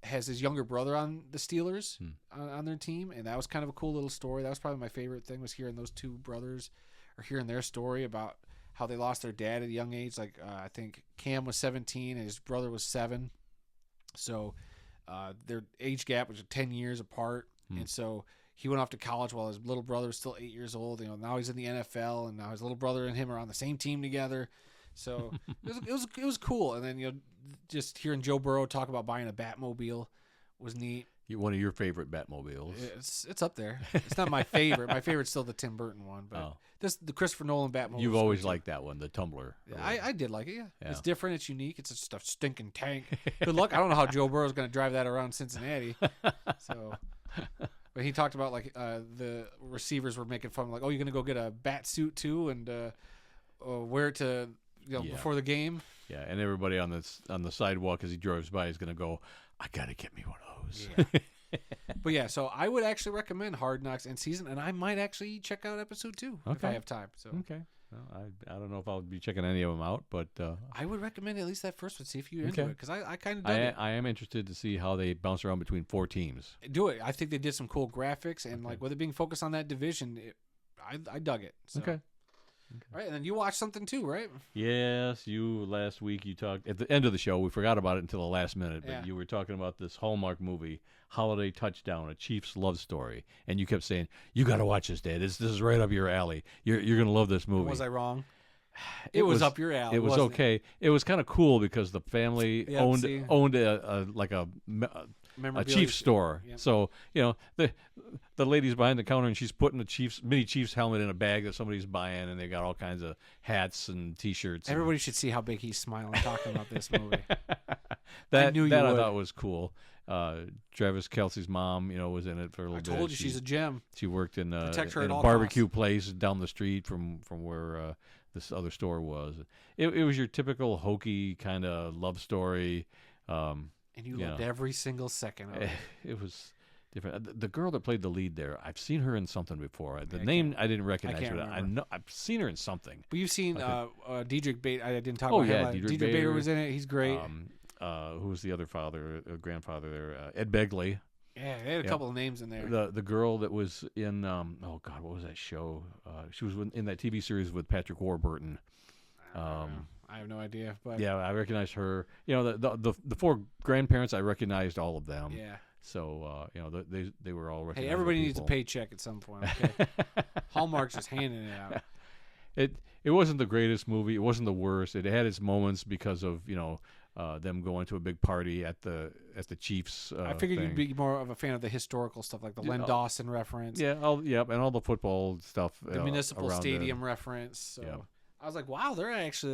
has his younger brother on the Steelers on their team, and that was kind of a cool little story. That was probably my favorite thing, was hearing those 2 brothers or hearing their story about how they lost their dad at a young age. I think Cam was 17 and his brother was 7. So their age gap was 10 years apart. And so he went off to college while his little brother was still 8 years old. Now he's in the NFL, and now his little brother and him are on the same team together. So it was cool. And then just hearing Joe Burrow talk about buying a Batmobile was neat. One of your favorite Batmobiles. It's up there. It's not my favorite. My favorite's still the Tim Burton one, but the Christopher Nolan Batmobile. You've always liked that one, the Tumbler. Yeah, I did like it. Yeah, it's different. It's unique. It's just a stinking tank. Good luck. I don't know how Joe Burrow's going to drive that around Cincinnati. So. But he talked about the receivers were making fun of you're gonna go get a bat suit too and wear it to before the game. Yeah, and everybody on the sidewalk as he drives by is gonna go, I gotta get me one of those. Yeah. But yeah, so I would actually recommend Hard Knocks in season, and I might actually check out episode 2 if I have time. So okay. Well, I don't know if I'll be checking any of them out, but I would recommend at least that first one. See if you're into it, because I kind of dug it. I am interested to see how they bounce around between 4 teams. Do it. I think they did some cool graphics, and with it being focused on that division, I dug it. So. Okay. Right, and then you watched something too, right? Yes, last week you talked at the end of the show. We forgot about it until the last minute, but you were talking about this Hallmark movie, Holiday Touchdown, a Chiefs love story, and you kept saying, "You got to watch this, Dad. This is right up your alley. You're gonna love this movie." Was I wrong? It was up your alley. It was okay. It was kind of cool because the family owned a Chiefs store. Yep. So the lady's behind the counter and she's putting a mini Chiefs helmet in a bag that somebody's buying, and they got all kinds of hats and T-shirts. Everybody should see how big he's smiling talking about this movie. I thought was cool. Travis Kelce's mom, was in it for a little bit. I told you she's a gem. She worked in a all barbecue costs. place down the street from where this other store was. It was your typical hokey kind of love story. And you loved every single second of it. It was different. The girl that played the lead there, I've seen her in something before. The name I didn't recognize, but I know I've seen her in something. But you've seen Diedrich Bader. I didn't talk about him. Diedrich Bader was in it. He's great. Who was the other grandfather there? Ed Begley. Yeah, they had a couple of names in there. The girl that was in what was that show? She was in that TV series with Patrick Warburton. I have no idea, but yeah, I recognized her. The 4 grandparents, I recognized all of them. Yeah. So they were all recognized. Hey, everybody needs a paycheck at some point. Okay. Hallmark's just handing it out. It wasn't the greatest movie. It wasn't the worst. It had its moments because of them going to a big party at the Chiefs. I figured you'd be more of a fan of the historical stuff, like the Len Dawson reference. Yeah, and all the football stuff. The municipal stadium reference. So I was like, wow, they're actually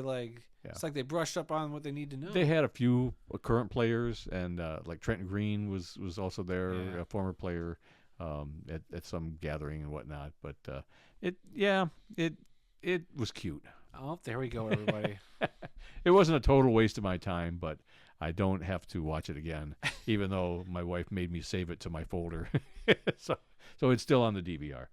it's like they brushed up on what they need to know. They had a few current players, and like Trenton Green was also there, a former player at some gathering and whatnot. But it was cute. Oh, there we go, everybody. It wasn't a total waste of my time, but I don't have to watch it again, even though my wife made me save it to my folder. So it's still on the DVR.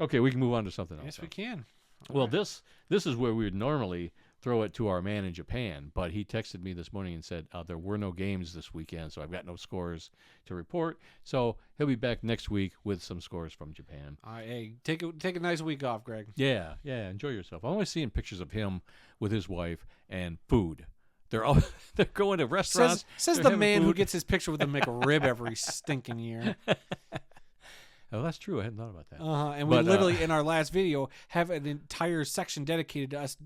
Okay, we can move on to something else. Yes, we can. Well, this is where we would normally throw it to our man in Japan. But he texted me this morning and said there were no games this weekend, so I've got no scores to report. So he'll be back next week with some scores from Japan. Hey, take a nice week off, Greg. Yeah, enjoy yourself. I'm always seeing pictures of him with his wife and food. They're going to restaurants. Says the man who gets his picture with a McRib every stinking year. Oh, that's true. I hadn't thought about that. And we literally, in our last video, have an entire section dedicated to us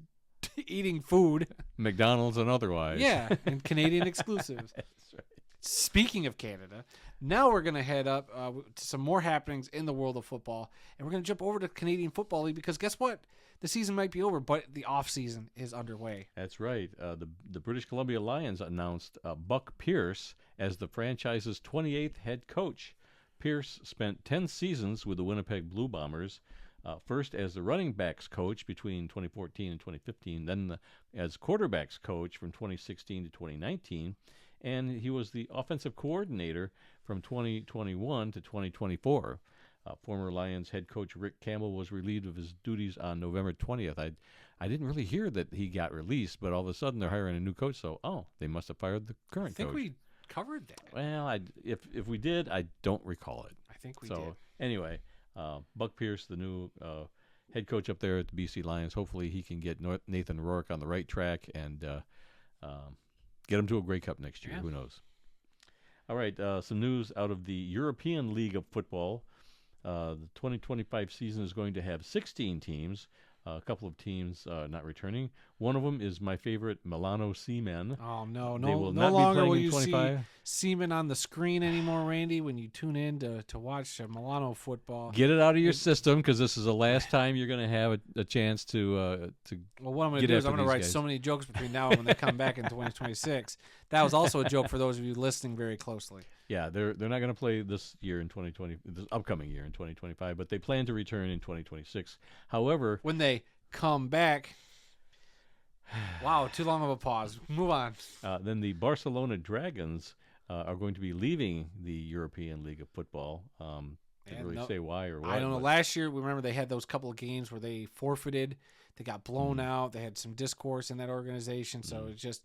eating food. McDonald's and otherwise. Yeah, and Canadian exclusives. That's right. Speaking of Canada, now we're going to head up to some more happenings in the world of football. And we're going to jump over to the Canadian Football League because guess what? The season might be over, but the off-season is underway. That's right. The British Columbia Lions announced Buck Pierce as the franchise's 28th head coach. Pierce spent 10 seasons with the Winnipeg Blue Bombers, first as the running backs coach between 2014 and 2015, then as quarterbacks coach from 2016 to 2019, and he was the offensive coordinator from 2021 to 2024. Former Lions head coach Rick Campbell was relieved of his duties on November 20th. I didn't really hear that he got released, but all of a sudden they're hiring a new coach, so they must have fired the current coach. I think we covered that. Well, if we did, I don't recall it. I think we did. So anyway, Buck Pierce, the new head coach up there at the BC Lions, hopefully he can get Nathan Rourke on the right track and get him to a Grey Cup next year. Yeah. Who knows? All right, some news out of the European League of Football. The 2025 season is going to have 16 teams. A couple of teams not returning. One of them is my favorite, Milano Seamen. Oh, no. They will No not longer be will playing you in 25. see Seamen on the screen anymore, Randy, when you tune in to watch Milano football. Get it out of your system because this is the last time you're going to have a chance to Well, what I'm going to do is I'm going to write so many jokes between now and when they come back in 2026. That was also a joke for those of you listening very closely. Yeah, they're not going to play this year in 2020, this upcoming year in 2025, but they plan to return in 2026. However, when they come back, wow, too long of a pause. Move on. Then the Barcelona Dragons are going to be leaving the European League of Football. Didn't really say why or what. I don't know. Last year, remember they had those couple of games where they forfeited. They got blown out. They had some discourse in that organization. So it's just,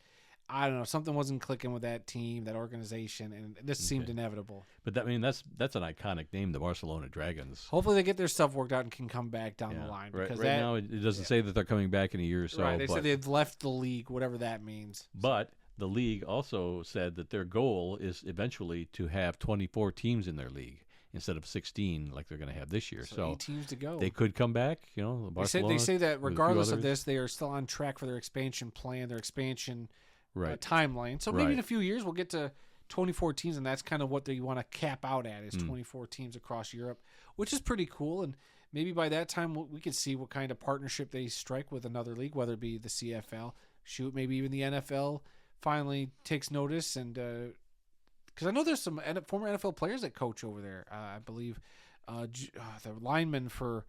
I don't know, something wasn't clicking with that team, that organization, and this seemed inevitable. But that's an iconic name, the Barcelona Dragons. Hopefully they get their stuff worked out and can come back down the line. Right now, it doesn't say that they're coming back in a year or so. Right, they said they've left the league, whatever that means. But the league also said that their goal is eventually to have 24 teams in their league instead of 16 like they're going to have this year. So 8 teams to go. They could come back. Barcelona, they say that regardless of this, they are still on track for their expansion plan, their expansion timeline. So maybe in a few years we'll get to 24 teams, and that's kind of what they want to cap out at is 24 teams across Europe, which is pretty cool. And maybe by that time we could see what kind of partnership they strike with another league, whether it be the CFL, maybe even the NFL finally takes notice. And because I know there's some former NFL players that coach over there. I believe the lineman for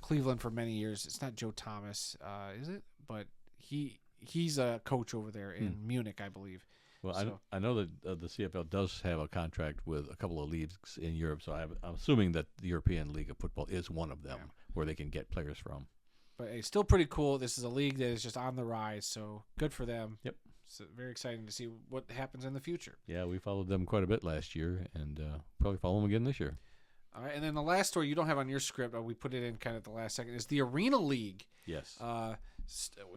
Cleveland for many years. It's not Joe Thomas, is it? But he's a coach over there in Munich, I believe. Well, I know that the CFL does have a contract with a couple of leagues in Europe, so I'm assuming that the European League of Football is one of them where they can get players from. But it's still pretty cool. This is a league that is just on the rise, so good for them. Yep. It's very exciting to see what happens in the future. Yeah, we followed them quite a bit last year, and probably follow them again this year. All right, and then the last story you don't have on your script, we put it in kind of at the last second, is the Arena League. Yes.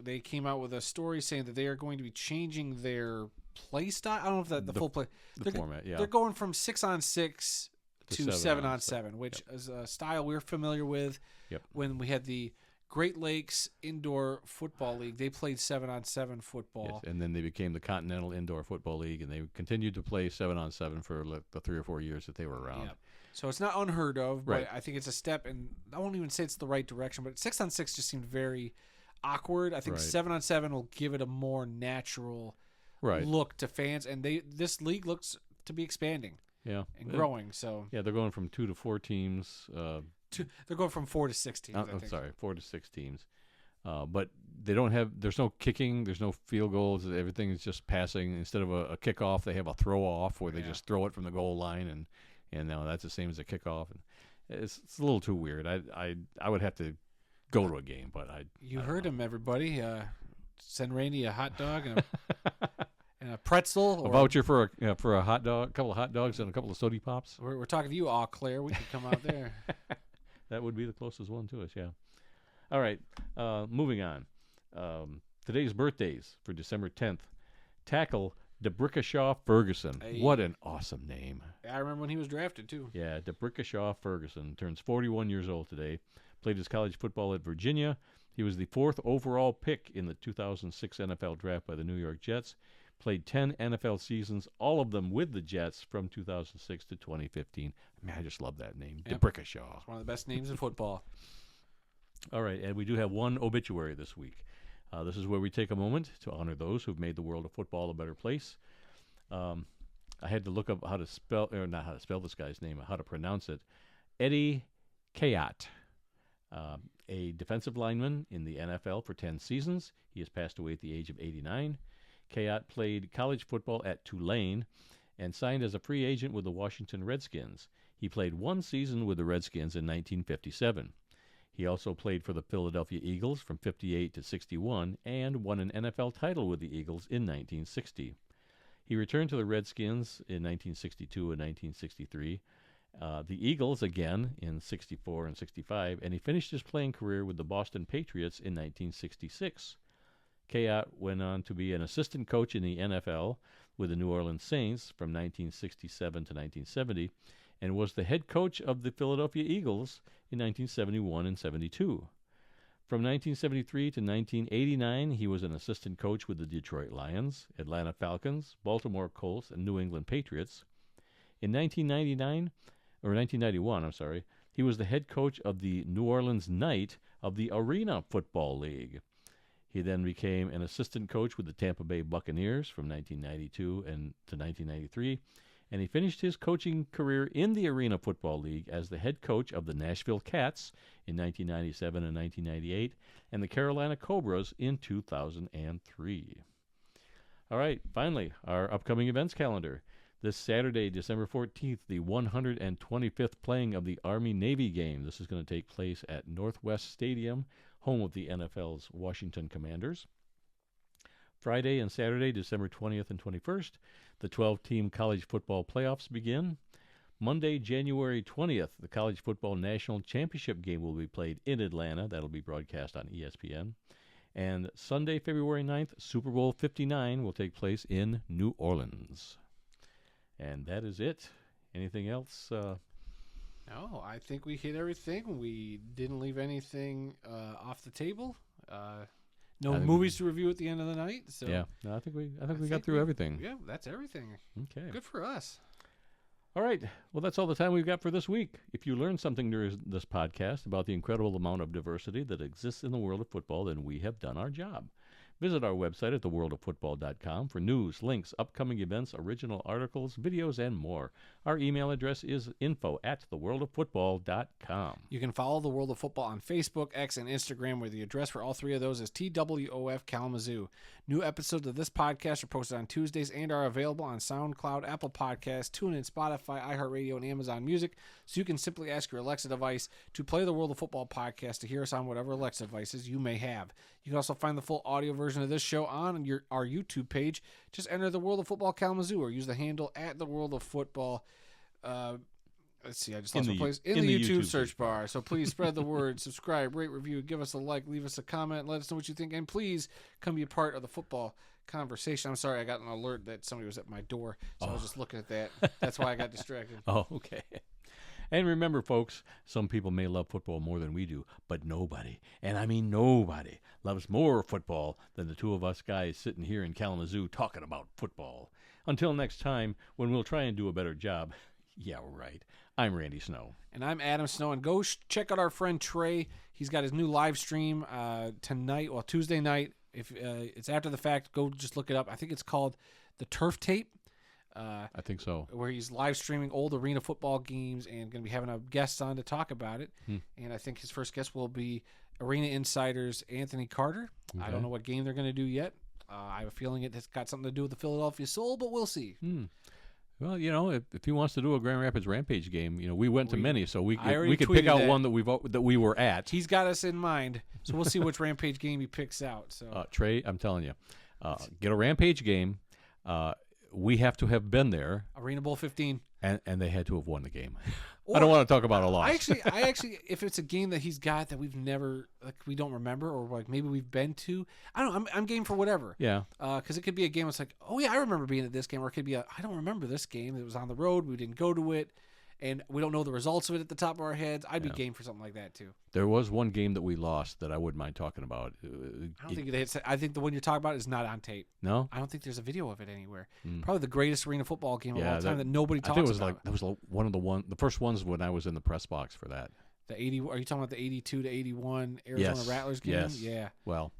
They came out with a story saying that they are going to be changing their play style. I don't know if the full play. The format, yeah. They're going from 6-on-6 to 7-on-7, which is a style we're familiar with. Yep. When we had the Great Lakes Indoor Football League, they played 7-on-7 football. Yes, and then they became the Continental Indoor Football League, and they continued to play 7-on-7 for the 3 or 4 years that they were around. Yep. So it's not unheard of, but I think it's a step, and I won't even say it's the right direction, but 6-on-6 just seemed very awkward. I think 7-on-7 will give it a more natural look to fans, and this league looks to be expanding and growing. So they're going from 2 to 4 teams. They're going from 4 to 6 teams. I'm sorry, 4 to 6 teams. But they don't have. There's no kicking. There's no field goals. Everything is just passing. Instead of a kickoff, they have a throw off where they just throw it from the goal line, and now that's the same as a kickoff. And it's a little too weird. I would have to go to a game, but you heard him, everybody. send Randy a hot dog and a pretzel. A voucher for a hot dog, a couple of hot dogs, and a couple of soda pops. We're talking to you, Eau Claire. We could come out there. That would be the closest one to us, yeah. All right, moving on. Today's birthdays for December 10th. Tackle DeBrickashaw Ferguson. Hey. What an awesome name. I remember when he was drafted, too. Yeah, DeBrickashaw Ferguson turns 41 years old today. Played his college football at Virginia. He was the 4th overall pick in the 2006 NFL draft by the New York Jets. Played 10 NFL seasons, all of them with the Jets from 2006 to 2015. Man, I just love that name, Yep. DeBrickashaw. It's one of the best names in football. All right, and we do have one obituary this week. This is where we take a moment to honor those who've made the world of football a better place. I had to look up how to spell, or not how to spell this guy's name, how to pronounce it. Eddie Kayat, a defensive lineman in the NFL for 10 seasons. He has passed away at the age of 89. Kayat played college football at Tulane and signed as a free agent with the Washington Redskins. He played one season with the Redskins in 1957. He also played for the Philadelphia Eagles from 58 to 61 and won an NFL title with the Eagles in 1960. He returned to the Redskins in 1962 and 1963, the Eagles again in 64 and 65, and he finished his playing career with the Boston Patriots in 1966. Kayat went on to be an assistant coach in the NFL with the New Orleans Saints from 1967 to 1970, and was the head coach of the Philadelphia Eagles in 1971 and 72. From 1973 to 1989, he was an assistant coach with the Detroit Lions, Atlanta Falcons, Baltimore Colts, and New England Patriots. In 1991, he was the head coach of the New Orleans Knight of the Arena Football League. He then became an assistant coach with the Tampa Bay Buccaneers from 1992 to 1993, and he finished his coaching career in the Arena Football League as the head coach of the Nashville Cats in 1997 and 1998, and the Carolina Cobras in 2003. All right, finally, our upcoming events calendar. This Saturday, December 14th, the 125th playing of the Army-Navy game. This is going to take place at Northwest Stadium, home of the NFL's Washington Commanders. Friday and Saturday, December 20th and 21st, the 12-team college football playoffs begin. Monday, January 20th, the College Football National Championship game will be played in Atlanta. That'll be broadcast on ESPN. And Sunday, February 9th, Super Bowl 59 will take place in New Orleans. And that is it. Anything else? No, I think we hit everything. We didn't leave anything off the table. No movies to review at the end of the night. So yeah, no, I think we got through everything. Yeah, that's everything. Okay. Good for us. All right. Well, that's all the time we've got for this week. If you learned something during this podcast about the incredible amount of diversity that exists in the world of football, then we have done our job. Visit our website at theworldoffootball.com for news, links, upcoming events, original articles, videos, and more. Our email address is info@theworldoffootball.com. You can follow The World of Football on Facebook, X, and Instagram, where the address for all three of those is TWOF Kalamazoo. New episodes of this podcast are posted on Tuesdays and are available on SoundCloud, Apple Podcasts, TuneIn, Spotify, iHeartRadio, and Amazon Music, so you can simply ask your Alexa device to play the World of Football podcast to hear us on whatever Alexa devices you may have. You can also find the full audio version of this show on our YouTube page. Just enter The World of Football Kalamazoo or use the handle @TheWorldOfFootball. Let's see, I just lost my place. In the YouTube search bar. So please spread the word, subscribe, rate, review, give us a like, leave us a comment, let us know what you think, and please come be a part of the football conversation. I'm sorry, I got an alert that somebody was at my door, so I was just looking at that. That's why I got distracted. Oh, okay. And remember, folks, some people may love football more than we do, but nobody, and I mean nobody, loves more football than the two of us guys sitting here in Kalamazoo talking about football. Until next time, when we'll try and do a better job. Yeah, right. I'm Randy Snow. And I'm Adam Snow. And go check out our friend Trey. He's got his new live stream tonight, well, Tuesday night. If it's after the fact, go just look it up. I think it's called The Turf Tape. I think so. Where he's live streaming old arena football games and going to be having a guest on to talk about it. And I think his first guest will be Arena Insider's Anthony Carter. Okay. I don't know what game they're going to do yet. I have a feeling it has got something to do with the Philadelphia Soul, but we'll see. Well, if he wants to do a Grand Rapids Rampage game, we went to many, so we already could pick tweeted out that. one that we were at. He's got us in mind, so we'll see which Rampage game he picks out. So Trey, I'm telling you, get a Rampage game. We have to have been there, Arena Bowl 15. and they had to have won the game. I don't want to talk about a loss. I actually, if it's a game that he's got that we've never, we don't remember, or maybe we've been to, I don't know. I'm game for whatever. Yeah. Because it could be a game that's like, oh yeah, I remember being at this game, or it could be I don't remember this game. It was on the road. We didn't go to it, and we don't know the results of it at the top of our heads. I'd be game for something like that too. There was one game that we lost that I wouldn't mind talking about. I don't think I think the one you're talking about is not on tape. No, I don't think there's a video of it anywhere. Probably the greatest arena football game of all time that nobody talks I think it was about. that was one of the first ones when I was in the press box for that. The 80. Are you talking about the 82 to 81 Arizona Rattlers game? Yes. Yeah. Well,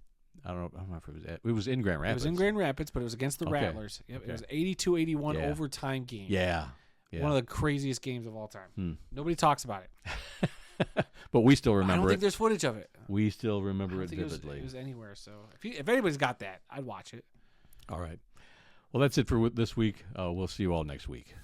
I don't know if it was in Grand Rapids. It was in Grand Rapids, but it was against the Rattlers. Yep. Okay. It was 82-81 overtime game. Yeah. One of the craziest games of all time. Nobody talks about it. But we still I remember don't it. think there's footage of it. We still remember it think vividly. It was anywhere. So if anybody's got that, I'd watch it. All right. Well, that's it for this week. We'll see you all next week.